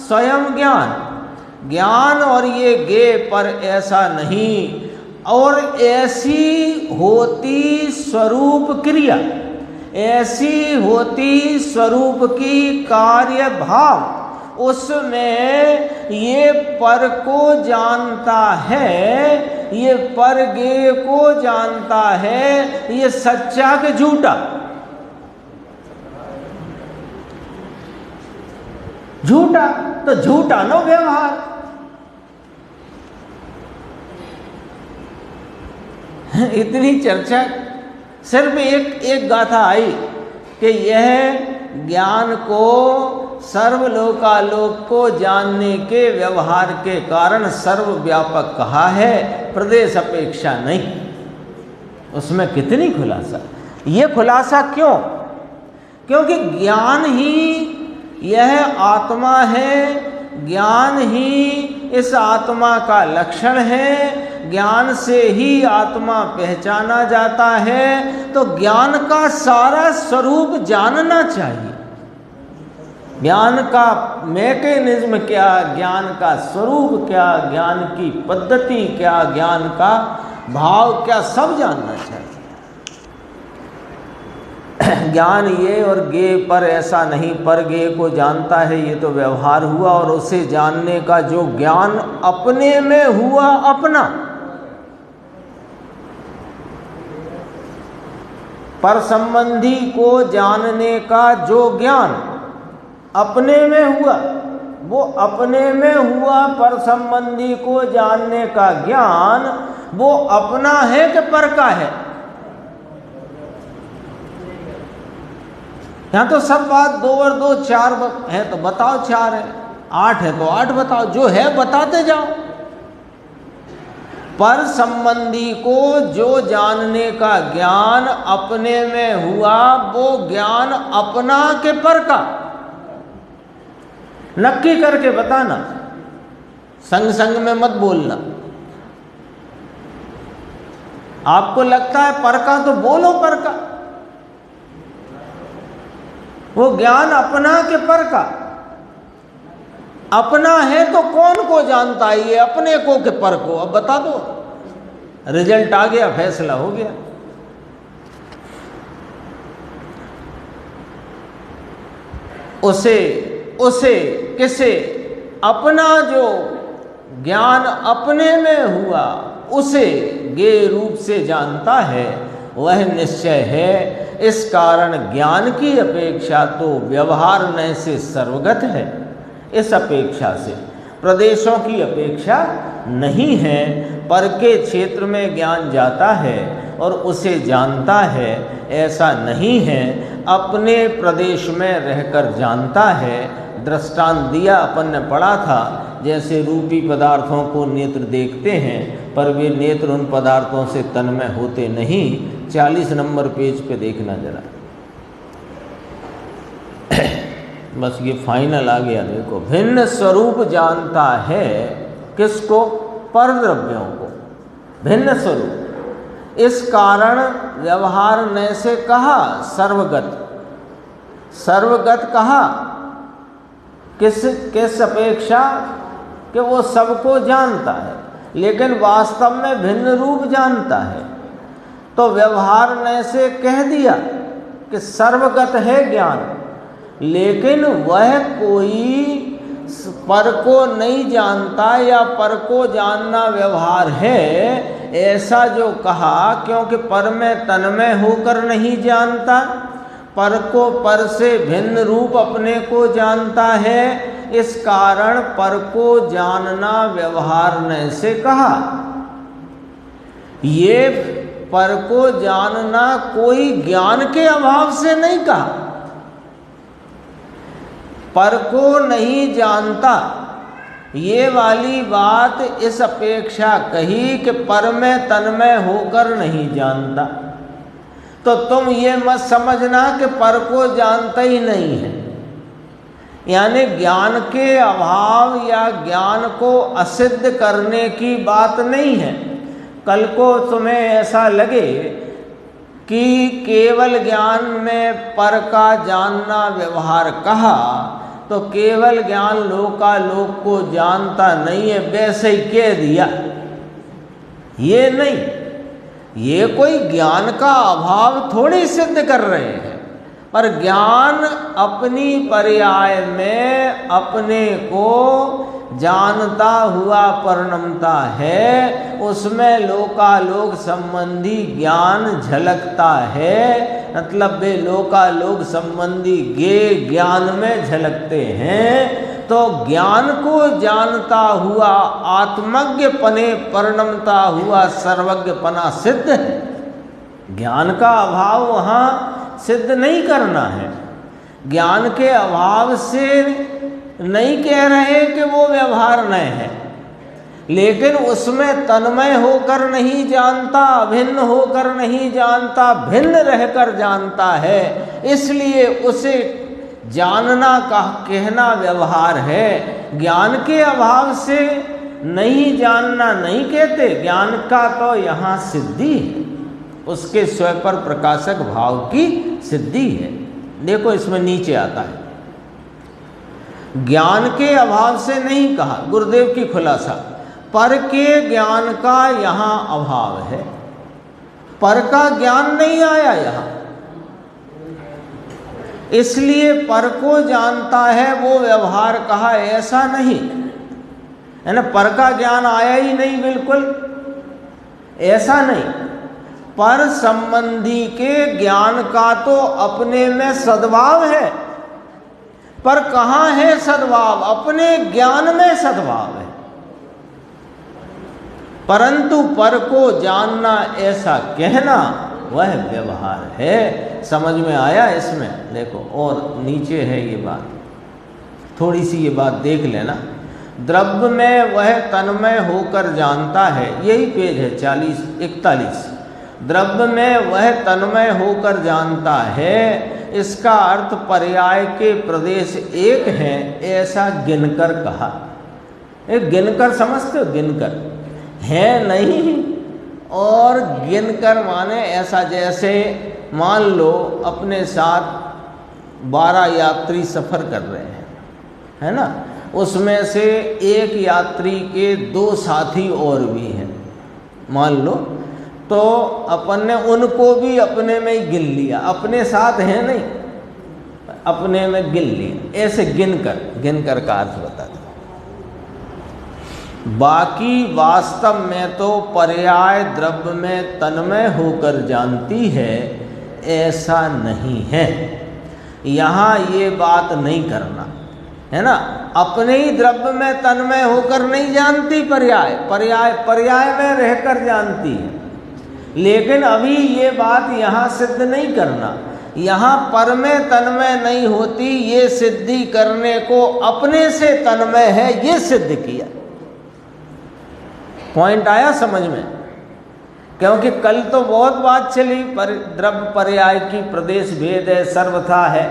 स्वयं ज्ञान। ज्ञान और ये ज्ञेय पर ऐसा नहीं। और ऐसी होती स्वरूप क्रिया, ऐसी होती स्वरूप की कार्य भाव, उसमें ये पर को जानता है, ये पर ज्ञेय को जानता है। ये सच्चा कि झूठा? झूठा। तो झूठा नो व्यवहार। इतनी चर्चा, सिर्फ एक गाथा आई कि यह ज्ञान को सर्वलोकालोक को जानने के व्यवहार के कारण सर्वव्यापक कहा है, प्रदेश अपेक्षा नहीं। उसमें कितनी खुलासा। ये खुलासा क्यों? क्योंकि ज्ञान ही यह आत्मा है, ज्ञान ही इस आत्मा का लक्षण है, ज्ञान से ही आत्मा पहचाना जाता है। तो ज्ञान का सारा स्वरूप जानना चाहिए। ज्ञान का मैकेनिज्म क्या, ज्ञान का स्वरूप क्या, ज्ञान की पद्धति क्या, ज्ञान का भाव क्या, सब जानना चाहिए। ज्ञान ये और ज्ञेय पर ऐसा नहीं, पर ज्ञेय को जानता है, ये तो व्यवहार हुआ। और उसे जानने का जो ज्ञान अपने में हुआ अपना, पर संबंधी को जानने का जो ज्ञान अपने में हुआ, वो अपने में हुआ। पर संबंधी को जानने का ज्ञान वो अपना है कि पर का है? यहाँ तो सब बात 2 और 2 4 है तो बताओ 4 है, 8 है तो 8 बताओ, जो है बताते जाओ। पर संबंधी को जो जानने का ज्ञान अपने में हुआ वो ज्ञान अपना के पर का नक्की करके बताना, संग संग में मत बोलना। आपको लगता है पर का तो बोलो पर का, वो ज्ञान अपना के पर का। अपना है तो कौन को जानता है, ये अपने को के पर को। अब बता दो, रिजल्ट आ गया, फैसला हो गया। उसे किसे अपना जो ज्ञान अपने में हुआ उसे गे रूप से जानता है, वह निश्चय है। इस कारण ज्ञान की अपेक्षा तो व्यवहार नय से सर्वगत है, इस अपेक्षा से प्रदेशों की अपेक्षा नहीं है। पर के क्षेत्र में ज्ञान जाता है और उसे जानता है, ऐसा नहीं है अपने प्रदेश में रहकर जानता है। दृष्टांत दिया, अपन ने पढ़ा था, जैसे रूपी पदार्थों को नेत्र देखते हैं पर वे नेत्र उन पदार्थों से तन्मय होते नहीं। 40 नंबर पेज पे देखना जरा, बस ये फाइनल आ गया। देखो, भिन्न स्वरूप जानता है, किसको? परद्रव्यों को, भिन्न स्वरूप। इस कारण व्यवहार नय से कहा सर्वगत, सर्वगत कहा किस अपेक्षा कि वो सबको जानता है लेकिन वास्तव में भिन्न रूप जानता है। तो व्यवहार नय से कह दिया कि सर्वगत है ज्ञान, लेकिन वह कोई पर को नहीं जानता या पर को जानना व्यवहार है, ऐसा जो कहा, क्योंकि पर में तन्मय होकर नहीं जानता, पर को पर से भिन्न रूप अपने को जानता है। इस कारण पर को जानना व्यवहार नय से कहा। ये पर को जानना कोई ज्ञान के अभाव से नहीं कहा। पर को नहीं जानता ये वाली बात इस अपेक्षा कही कि पर में तन्मय होकर नहीं जानता। तो तुम ये मत समझना कि पर को जानता ही नहीं है, यानी ज्ञान के अभाव या ज्ञान को असिद्ध करने की बात नहीं है। कल को तुम्हें ऐसा लगे कि केवल ज्ञान में पर का जानना व्यवहार कहा तो केवल ज्ञान लोकालोक को जानता नहीं है, वैसे ही कह दिया, ये नहीं। ये कोई ज्ञान का अभाव थोड़ी सिद्ध कर रहे हैं, पर ज्ञान अपनी पर्याय में अपने को जानता हुआ परिणमता है, उसमें लोकालोक संबंधी ज्ञान झलकता है। मतलब वे लोकालोक संबंधी ज्ञान में झलकते हैं। तो ज्ञान को जानता हुआ आत्मज्ञ पने परिणमता हुआ सर्वज्ञ पना सिद्ध है। ज्ञान का अभाव वहाँ सिद्ध नहीं करना है। ज्ञान के अभाव से नहीं कह रहे कि वो व्यवहार नय है, लेकिन उसमें तन्मय होकर नहीं जानता, भिन्न होकर नहीं जानता, भिन्न रहकर जानता है, इसलिए उसे जानना का कहना व्यवहार है। ज्ञान के अभाव से नहीं जानना नहीं कहते, ज्ञान का तो यहाँ सिद्धि है, उसके स्वयं पर प्रकाशक भाव की सिद्धि है। देखो इसमें नीचे आता है, ज्ञान के अभाव से नहीं कहा, गुरुदेव की खुलासा, पर के ज्ञान का यहाँ अभाव है, पर का ज्ञान नहीं आया यहाँ, इसलिए पर को जानता है वो व्यवहार कहा, ऐसा नहीं है ना। पर का ज्ञान आया ही नहीं, बिल्कुल ऐसा नहीं। पर संबंधी के ज्ञान का तो अपने में सद्भाव है, पर कहाँ है सद्भाव? अपने ज्ञान में सद्भाव है। परंतु पर को जानना ऐसा कहना वह व्यवहार है। समझ में आया इसमें? देखो और नीचे है ये बात, थोड़ी सी ये बात देख लेना। द्रव्य में वह तन्मय होकर जानता है, यही पेज है 41। द्रव्य में वह तन्मय होकर जानता है, इसका अर्थ पर्याय के प्रदेश एक हैं ऐसा गिनकर कहा। एक गिनकर समझते हो? गिनकर है नहीं, और गिनकर माने ऐसा जैसे मान लो अपने साथ 12 यात्री सफ़र कर रहे हैं, है ना, उसमें से एक यात्री के 2 साथी और भी हैं मान लो, तो अपन ने उनको भी अपने में ही गिन लिया, अपने साथ हैं नहीं, अपने में गिन लिया। ऐसे गिनकर का अर्थ बता दो। बाकी वास्तव में तो पर्याय द्रव्य में तन्मय होकर जानती है, ऐसा नहीं है। यहाँ ये बात नहीं करना है ना। अपने ही द्रव्य में तन्मय होकर नहीं जानती पर्याय में रहकर जानती है। लेकिन अभी ये बात यहाँ सिद्ध नहीं करना, यहाँ पर में तन्मय नहीं होती, ये सिद्धि करने को अपने से तन्मय है, ये सिद्ध किया। पॉइंट आया समझ में? क्योंकि कल तो बहुत बात चली, द्रव्य पर्याय की प्रदेश भेद है, सर्वथा है,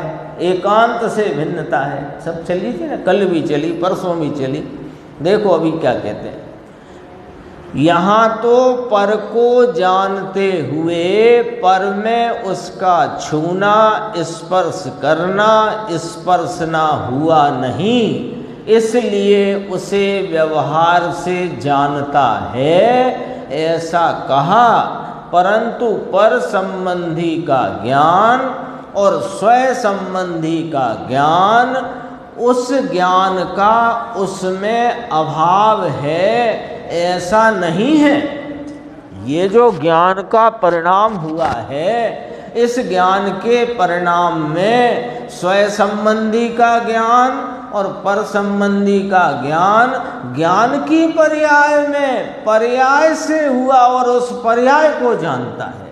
एकांत से भिन्नता है, सब चली थी ना, कल भी चली, परसों भी चली। देखो अभी क्या कहते हैं। यहाँ तो पर को जानते हुए पर में उसका छूना, स्पर्श करना, स्पर्श ना हुआ नहीं, इसलिए उसे व्यवहार से जानता है ऐसा कहा। परंतु पर संबंधी का ज्ञान और स्वयं संबंधी का ज्ञान, उस ज्ञान का उसमें अभाव है ऐसा नहीं है। ये जो ज्ञान का परिणाम हुआ है, इस ज्ञान के परिणाम में स्वयं संबंधी का ज्ञान और पर संबंधी का ज्ञान की पर्याय में पर्याय से हुआ और उस पर्याय को जानता है,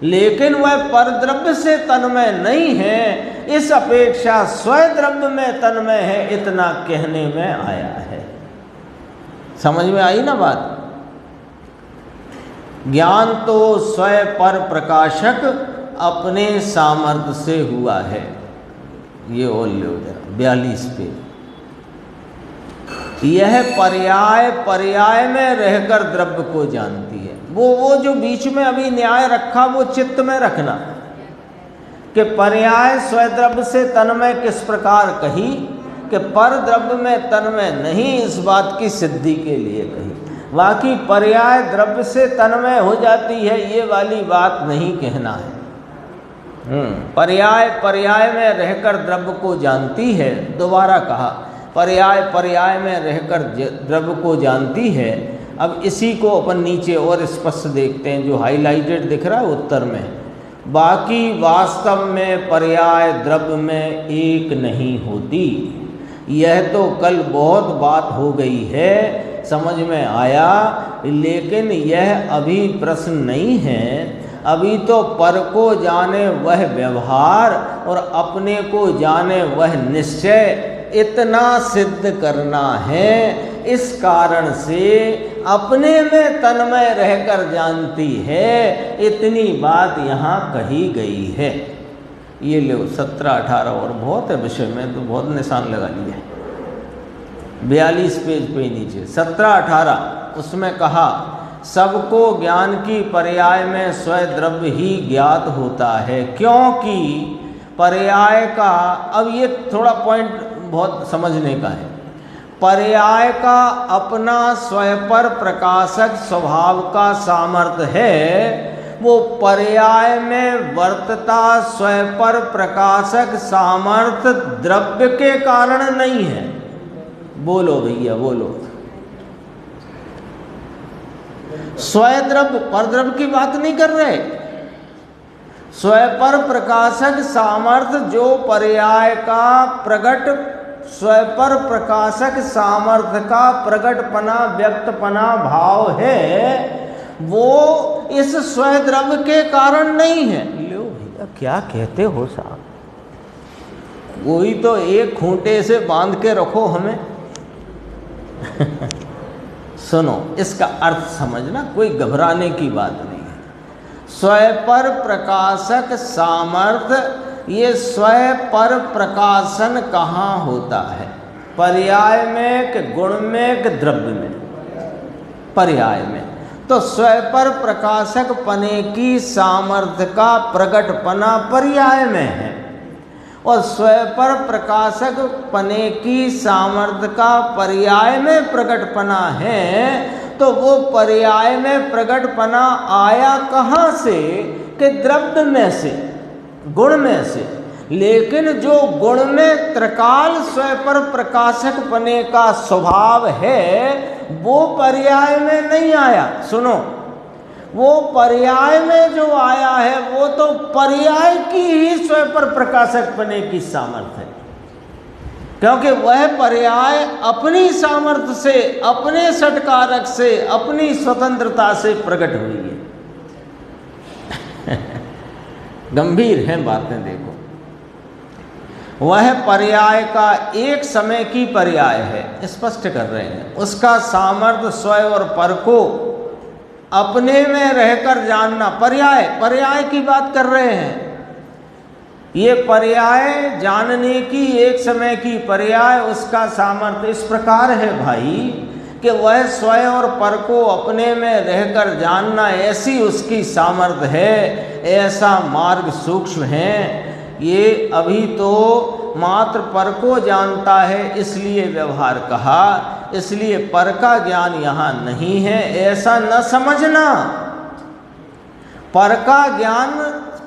लेकिन वह पर द्रव्य से तन्मय नहीं है, इस अपेक्षा स्वयं द्रव्य में तन्मय है, इतना कहने में आया है। समझ में आई ना बात? ज्ञान तो स्वयं पर प्रकाशक अपने सामर्थ्य से हुआ है। ये और लो जरा 42 पे। यह पर्याय में रहकर द्रव्य को जानती है। वो जो बीच में अभी न्याय रखा वो चित्त में रखना कि पर्याय स्वद्रव्य से तन्मय किस प्रकार कही कि पर द्रव्य में तन्मय नहीं, इस बात की सिद्धि के लिए कही। बाकी पर्याय द्रव्य से तन्मय हो जाती है, ये वाली बात नहीं कहना है। पर्याय में रहकर द्रव्य को जानती है। दोबारा कहा पर्याय में रहकर द्रव्य को जानती है। अब इसी को अपन नीचे और स्पष्ट देखते हैं, जो हाईलाइटेड दिख रहा है उत्तर में। बाकी वास्तव में पर्याय द्रव्य में एक नहीं होती। यह तो कल बहुत बात हो गई है, समझ में आया, लेकिन यह अभी प्रश्न नहीं है। अभी तो पर को जाने वह व्यवहार और अपने को जाने वह निश्चय, इतना सिद्ध करना है। इस कारण से अपने में तन्मय रहकर जानती है, इतनी बात यहाँ कही गई है। ये लो 17-18 और बहुत है विषय में, तो बहुत निशान लगा लिए। 42 पेज पे नीचे 17-18 उसमें कहा सबको ज्ञान की पर्याय में स्वद्रव्य ही ज्ञात होता है, क्योंकि पर्याय का, अब ये थोड़ा पॉइंट बहुत समझने का है। पर्याय का अपना स्वपर प्रकाशक स्वभाव का सामर्थ्य है। वो पर्याय में वर्तता स्वपर प्रकाशक सामर्थ्य द्रव्य के कारण नहीं है। बोलो भैया बोलो। स्वद्रव्य परद्रव्य की बात नहीं कर रहे। स्वपर प्रकाशक सामर्थ्य जो पर्याय का प्रगट, स्वपर प्रकाशक सामर्थ्य का प्रगटपना व्यक्तपना भाव है, वो इस स्वद्रव्य के कारण नहीं है। लो भैया क्या कहते हो साहब, वही तो एक खूंटे से बांध के रखो हमें। सुनो, इसका अर्थ समझना, कोई घबराने की बात नहीं है। स्वपर प्रकाशक सामर्थ्य, ये स्वपर प्रकाशन कहाँ होता है? पर्याय में कि गुण में कि द्रव्य में? पर्याय में। तो स्वपर प्रकाशक पने की सामर्थ्य का प्रकटपना पर्याय में है, और स्वपर प्रकाशक पने की सामर्थ्य का पर्याय में प्रकटपना है। तो वो पर्याय में प्रकटपना आया कहाँ से? कि द्रव्य में से, गुण में से। लेकिन जो गुण में त्रिकाल स्वपर प्रकाशक पने का स्वभाव है वो पर्याय में नहीं आया। सुनो, वो पर्याय में जो आया है वो तो पर्याय की ही स्वपर प्रकाशक पने की सामर्थ्य है, क्योंकि वह पर्याय अपनी सामर्थ्य से, अपने षटकारक से, अपनी स्वतंत्रता से प्रकट हुई है। गंभीर है बातें, देखो। वह पर्याय का एक समय की पर्याय है, स्पष्ट कर रहे हैं। उसका सामर्थ्य स्व और पर को अपने में रहकर जानना, पर्याय की बात कर रहे हैं। ये पर्याय जानने की एक समय की पर्याय, उसका सामर्थ्य इस प्रकार है भाई कि वह स्व और पर को अपने में रहकर जानना, ऐसी उसकी सामर्थ्य है, ऐसा मार्ग सूक्ष्म है। ये अभी तो मात्र पर को जानता है इसलिए व्यवहार कहा, इसलिए पर का ज्ञान यहाँ नहीं है, ऐसा न समझना। पर का ज्ञान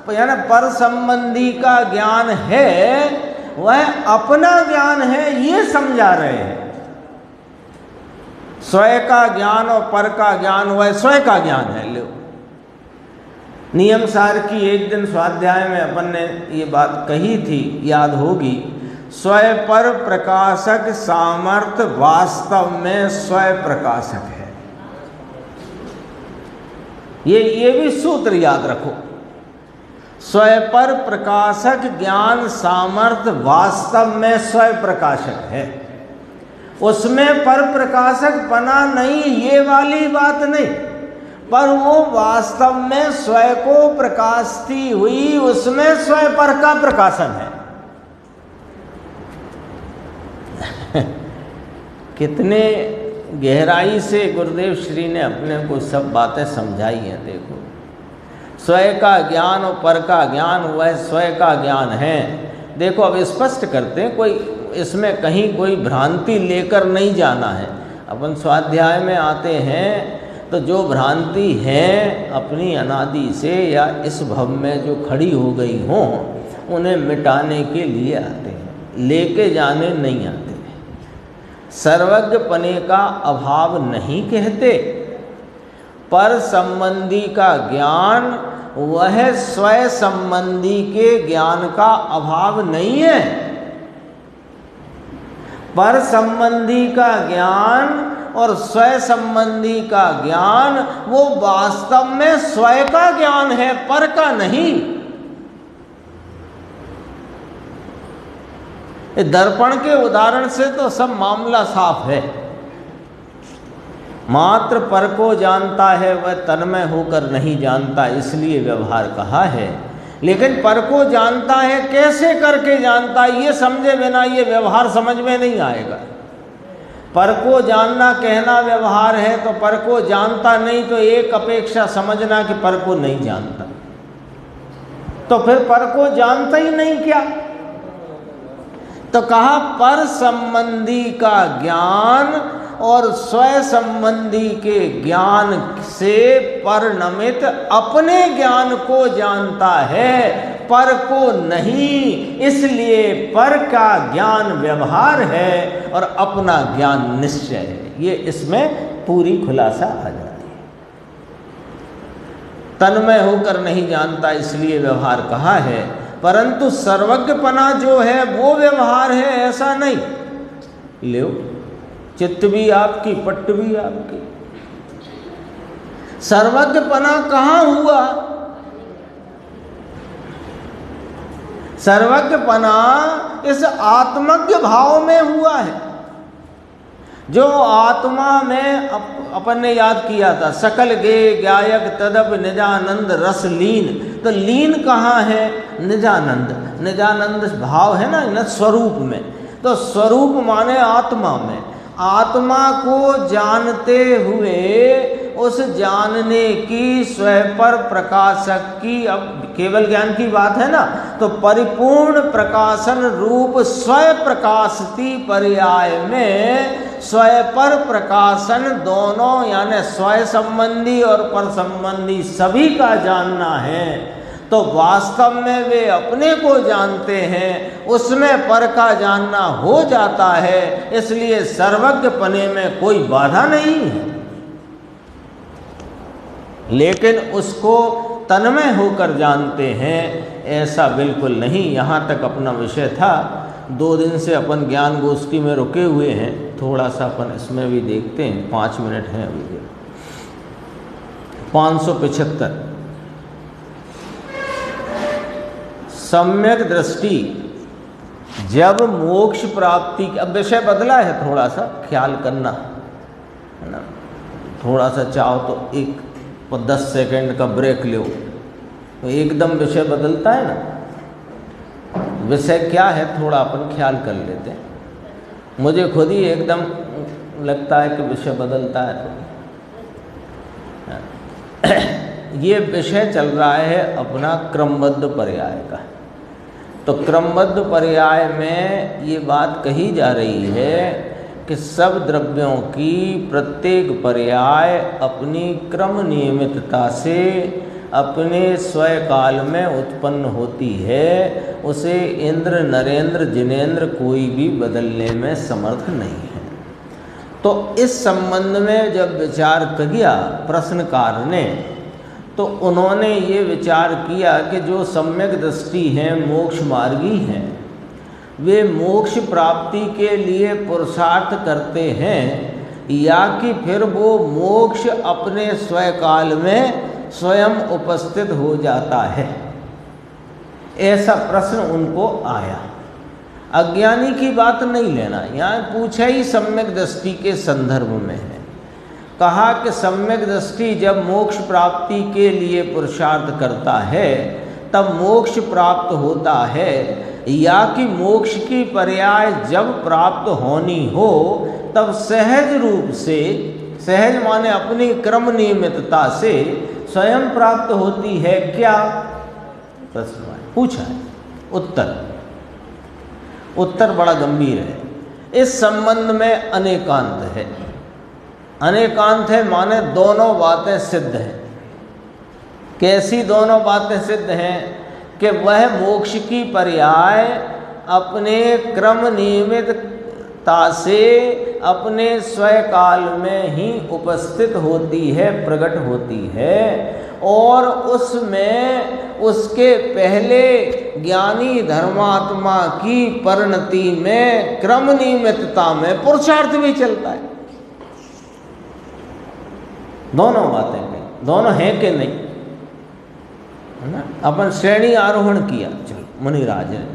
यानी पर संबंधी का ज्ञान है, वह अपना ज्ञान है, ये समझा रहे हैं। स्वयं का ज्ञान और पर का ज्ञान वह स्वयं का ज्ञान है। लो, नियम सार की एक दिन स्वाध्याय में अपन ने ये बात कही थी, याद होगी। स्वयं पर प्रकाशक सामर्थ्य वास्तव में स्वयं प्रकाशक है। ये भी सूत्र याद रखो। स्वयं पर प्रकाशक ज्ञान सामर्थ्य वास्तव में स्वयं प्रकाशक है, उसमें पर प्रकाशक बना नहीं, ये वाली बात नहीं, पर वो वास्तव में स्वयं को प्रकाशती हुई, उसमें स्वयं पर का प्रकाशन है। कितने गहराई से गुरुदेव श्री ने अपने को सब बातें समझाई हैं। देखो, स्वयं का ज्ञान और पर का ज्ञान वह स्वयं का ज्ञान है। देखो, अब स्पष्ट करते हैं, कोई इसमें कहीं कोई भ्रांति लेकर नहीं जाना है। अपन स्वाध्याय में आते हैं तो जो भ्रांति है अपनी अनादि से या इस भव में जो खड़ी हो गई हों, उन्हें मिटाने के लिए आते हैं, लेके जाने नहीं आते। सर्वज्ञ पने का अभाव नहीं कहते, पर संबंधी का ज्ञान वह स्वयं संबंधी के ज्ञान का अभाव नहीं है। पर संबंधी का ज्ञान और स्वयं संबंधी का ज्ञान वो वास्तव में स्वयं का ज्ञान है, पर का नहीं। दर्पण के उदाहरण से तो सब मामला साफ है। मात्र पर को जानता है, वह तन्मय होकर नहीं जानता, इसलिए व्यवहार कहा है। लेकिन पर को जानता है, कैसे करके जानता है, ये समझे बिना ये व्यवहार समझ में नहीं आएगा। पर को जानना कहना व्यवहार है, तो पर को जानता नहीं तो एक अपेक्षा समझना कि पर को नहीं जानता, तो फिर पर को जानता ही नहीं क्या? तो कहा पर संबंधी का ज्ञान और स्वयं संबंधी के ज्ञान से परिणमित अपने ज्ञान को जानता है, पर को नहीं। इसलिए पर का ज्ञान व्यवहार है और अपना ज्ञान निश्चय है। ये इसमें पूरी खुलासा आ जाती है। तन्मय होकर नहीं जानता, इसलिए व्यवहार कहा है, परंतु सर्वज्ञपना जो है वो व्यवहार है, ऐसा नहीं। लो, चित्त भी आपकी, पट्ट भी आपकी। सर्वज्ञपना कहाँ हुआ? सर्वज्ञपना इस आत्मज्ञ भाव में हुआ है, जो आत्मा में अपन ने याद किया था, सकल गे गायक तदप निजानंद रस लीन। तो लीन कहाँ है? निजानंद। निजानंद भाव है ना स्वरूप में। तो स्वरूप माने आत्मा में। आत्मा को जानते हुए उस जानने की स्वयं पर प्रकाशक की, अब केवल ज्ञान की बात है ना, तो परिपूर्ण प्रकाशन रूप स्वयं प्रकाशती पर्याय में स्वयं पर प्रकाशन दोनों यानी स्वयं संबंधी और पर संबंधी सभी का जानना है। तो वास्तव में वे अपने को जानते हैं, उसमें पर का जानना हो जाता है, इसलिए सर्वज्ञपने में कोई बाधा नहीं है। लेकिन उसको तन्मय होकर जानते हैं, ऐसा बिल्कुल नहीं। यहाँ तक अपना विषय था। 2 दिन से अपन ज्ञान गोष्ठी में रुके हुए हैं, थोड़ा सा अपन इसमें भी देखते हैं। 5 मिनट हैं अभी। 575 सम्यक दृष्टि जब मोक्ष प्राप्ति। अब विषय बदला है, थोड़ा सा ख्याल करना है ना। थोड़ा सा चाहो तो 10 सेकंड का ब्रेक लो, तो एकदम विषय बदलता है ना। विषय क्या है थोड़ा अपन ख्याल कर लेते हैं। मुझे खुद ही एकदम लगता है कि विषय बदलता है। तो ये विषय चल रहा है अपना क्रमबद्ध पर्याय का। तो क्रमबद्ध पर्याय में ये बात कही जा रही है कि सब द्रव्यों की प्रत्येक पर्याय अपनी क्रम नियमितता से अपने स्वयं काल में उत्पन्न होती है। उसे इंद्र नरेंद्र जिनेंद्र कोई भी बदलने में समर्थ नहीं है। तो इस संबंध में जब विचार किया प्रश्नकार ने, तो उन्होंने ये विचार किया कि जो सम्यक दृष्टि हैं, मोक्ष मार्गी हैं, वे मोक्ष प्राप्ति के लिए पुरुषार्थ करते हैं या कि फिर वो मोक्ष अपने स्वयं काल में स्वयं उपस्थित हो जाता है। ऐसा प्रश्न उनको आया। अज्ञानी की बात नहीं लेना, यहाँ पूछा ही सम्यक दृष्टि के संदर्भ में है। कहा कि सम्यक दृष्टि जब मोक्ष प्राप्ति के लिए पुरुषार्थ करता है तब मोक्ष प्राप्त होता है, या कि मोक्ष की पर्याय जब प्राप्त होनी हो तब सहज रूप से, सहज माने अपनी क्रम नियमितता से स्वयं प्राप्त होती है क्या? प्रश्न पूछा है। उत्तर बड़ा गंभीर है। इस संबंध में अनेकांत है। अनेकांत है माने दोनों बातें सिद्ध हैं। कैसी दोनों बातें सिद्ध हैं? कि वह मोक्ष की पर्याय अपने क्रम नियमितता से अपने स्वयं काल में ही उपस्थित होती है, प्रकट होती है, और उसमें उसके पहले ज्ञानी धर्मात्मा की परिणति में क्रम नियमितता में पुरुषार्थ भी चलता है। दोनों बातें नहीं, दोनों हैं कि नहीं, है ना। अपन श्रेणी आरोहण किया, चलो मुनिराज है,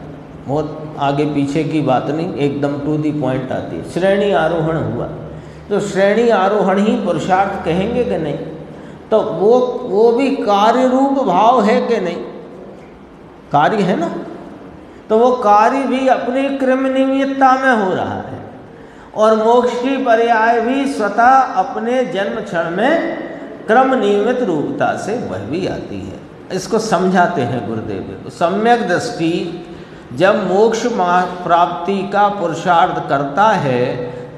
बहुत आगे पीछे की बात नहीं, एकदम टू दी पॉइंट आती है। श्रेणी आरोहण हुआ तो श्रेणी आरोहण ही पुरुषार्थ कहेंगे कि नहीं? तो वो भी कार्य रूप भाव है कि नहीं? कार्य है ना। तो वो कार्य भी अपनी क्रम नियमितता में हो रहा है, और मोक्ष की पर्याय भी स्वतः अपने जन्म क्षण में क्रम नियमित रूपता से वह भी आती है। इसको समझाते हैं गुरुदेव को। सम्यक दृष्टि जब मोक्ष प्राप्ति का पुरुषार्थ करता है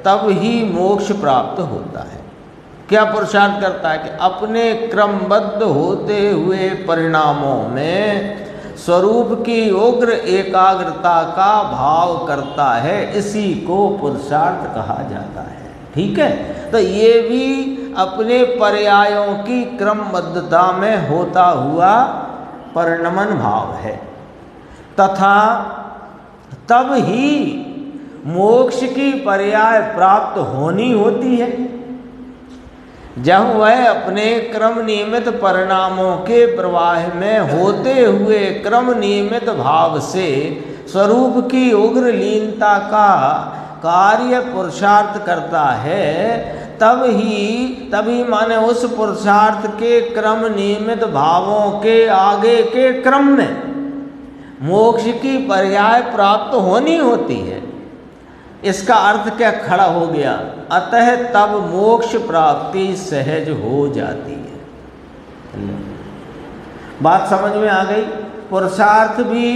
तब ही मोक्ष प्राप्त होता है। क्या पुरुषार्थ करता है? कि अपने क्रमबद्ध होते हुए परिणामों में स्वरूप की उग्र एकाग्रता का भाव करता है। इसी को पुरुषार्थ कहा जाता है। ठीक है। तो ये भी अपने पर्यायों की क्रमबद्धता में होता हुआ परिणमन भाव है, तथा तब ही मोक्ष की पर्याय प्राप्त होनी होती है। जब वह अपने क्रम नियमित परिणामों के प्रवाह में होते हुए क्रम नियमित भाव से स्वरूप की उग्र लीनता का कार्य पुरुषार्थ करता है, तभी माने उस पुरुषार्थ के क्रम नियमित भावों के आगे के क्रम में मोक्ष की पर्याय प्राप्त होनी होती है। इसका अर्थ क्या खड़ा हो गया? अतः तब मोक्ष प्राप्ति सहज हो जाती है। बात समझ में आ गई? पुरुषार्थ भी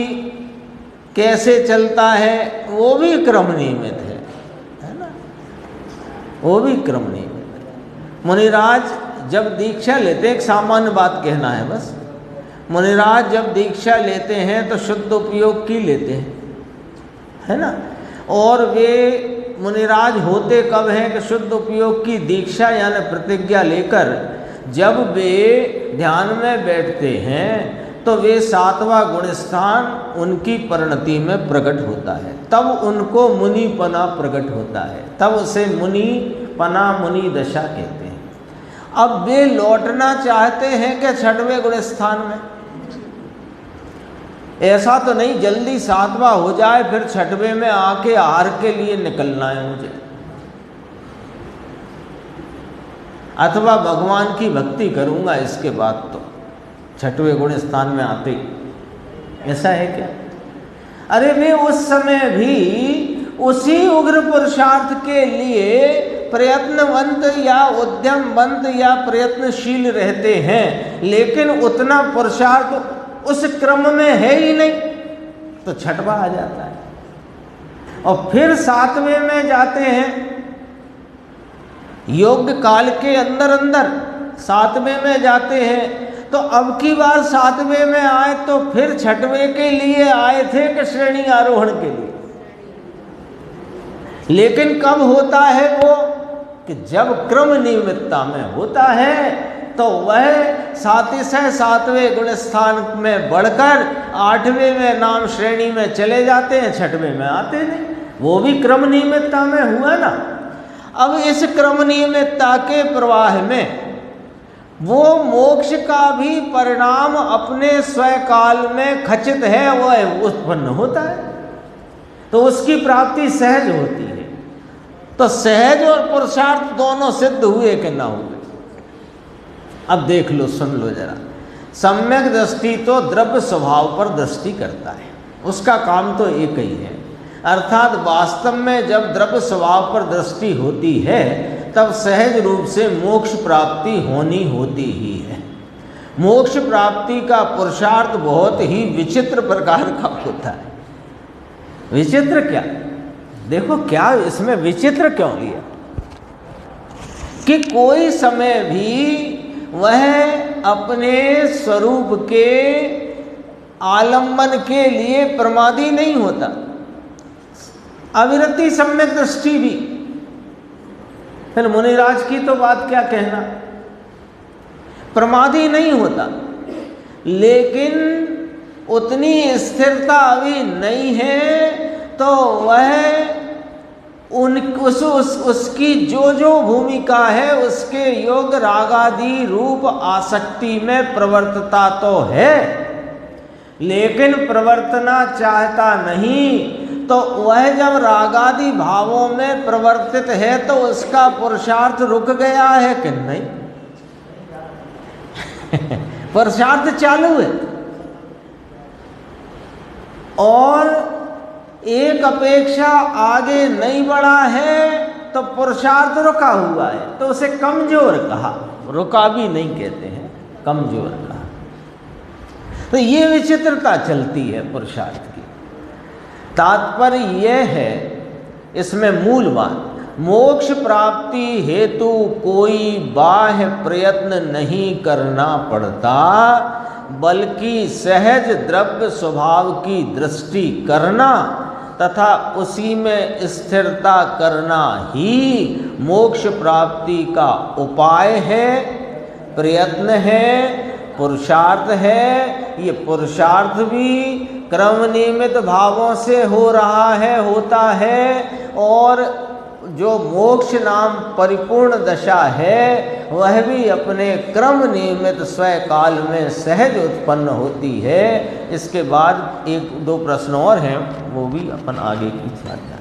कैसे चलता है? वो भी क्रम नियमित है ना, वो भी क्रम नियमित है। मुनिराज जब दीक्षा लेते, एक सामान्य बात कहना है बस, मुनिराज जब दीक्षा लेते हैं तो शुद्ध उपयोग की लेते हैं, है ना। और वे मुनिराज होते कब हैं कि शुद्ध उपयोग की दीक्षा यानी प्रतिज्ञा लेकर जब वे ध्यान में बैठते हैं तो वे 7वां गुणस्थान उनकी परिणति में प्रकट होता है, तब उनको मुनिपना प्रकट होता है, तब उसे मुनिपना, मुनि दशा कहते हैं। अब वे लौटना चाहते हैं कि 6वें गुणस्थान में, ऐसा तो नहीं जल्दी 7वां हो जाए फिर 6वें में आके आहार के लिए निकलना है मुझे, अथवा भगवान की भक्ति करूंगा इसके बाद तो 6वें गुण स्थान में आते, ऐसा है क्या? अरे वे उस समय भी उसी उग्र पुरुषार्थ के लिए प्रयत्नवंत या उद्यमवंत या प्रयत्नशील रहते हैं, लेकिन उतना पुरुषार्थ उस क्रम में है ही नहीं, तो 6वां आ जाता है। और फिर 7वें में जाते हैं, योग काल के अंदर 7वें में जाते हैं, तो अब की बार 7वें में आए तो फिर 6वें के लिए आए थे कि श्रेणी आरोहण के लिए। लेकिन कब होता है वो? कि जब क्रम नियमितता में होता है तो वह 7वें गुण स्थान में बढ़कर 8वें में नाम श्रेणी में चले जाते हैं, 6वें में आते नहीं, वो भी क्रम नियमितता में हुआ ना। अब इस क्रम नियमितता के प्रवाह में वो मोक्ष का भी परिणाम अपने स्वकाल में खचित है, वह उत्पन्न होता है, तो उसकी प्राप्ति सहज होती है। तो सहज और पुरुषार्थ दोनों सिद्ध हुए कि ना हुए? अब देख लो, सुन लो जरा। सम्यक दृष्टि तो द्रव्य स्वभाव पर दृष्टि करता है, उसका काम तो एक ही है, अर्थात वास्तव में जब द्रव्य स्वभाव पर दृष्टि होती है तब सहज रूप से मोक्ष प्राप्ति होनी होती ही है। मोक्ष प्राप्ति का पुरुषार्थ बहुत ही विचित्र प्रकार का होता है। विचित्र क्या? देखो क्या इसमें विचित्र क्यों लिया कि कोई समय भी वह अपने स्वरूप के आलम्बन के लिए प्रमादी नहीं होता। अविरति सम्यक दृष्टि भी, फिर मुनिराज की तो बात क्या कहना, प्रमादी नहीं होता, लेकिन उतनी स्थिरता अभी नहीं है, तो वह उसकी जो भूमिका है उसके योग रागादि रूप आसक्ति में प्रवर्तता तो है, लेकिन प्रवर्तना चाहता नहीं। तो वह जब रागादि भावों में प्रवर्तित है तो उसका पुरुषार्थ रुक गया है कि नहीं? पुरुषार्थ चालू है और एक अपेक्षा आगे नहीं बढ़ा है, तो पुरुषार्थ रुका हुआ है, तो उसे कमजोर कहा, रुका भी नहीं कहते हैं, कमजोर कहा। तो ये विचित्रता चलती है पुरुषार्थ की। तात्पर्य यह है इसमें मूल बात, मोक्ष प्राप्ति हेतु कोई बाह्य प्रयत्न नहीं करना पड़ता, बल्कि सहज द्रव्य स्वभाव की दृष्टि करना तथा उसी में स्थिरता करना ही मोक्ष प्राप्ति का उपाय है, प्रयत्न है, पुरुषार्थ है। ये पुरुषार्थ भी क्रम नियमित भावों से हो रहा है, होता है, और जो मोक्ष नाम परिपूर्ण दशा है वह भी अपने क्रम नियमित स्वयं काल में सहज उत्पन्न होती है। इसके बाद एक दो प्रश्न और हैं, वो भी अपन आगे की चर्चा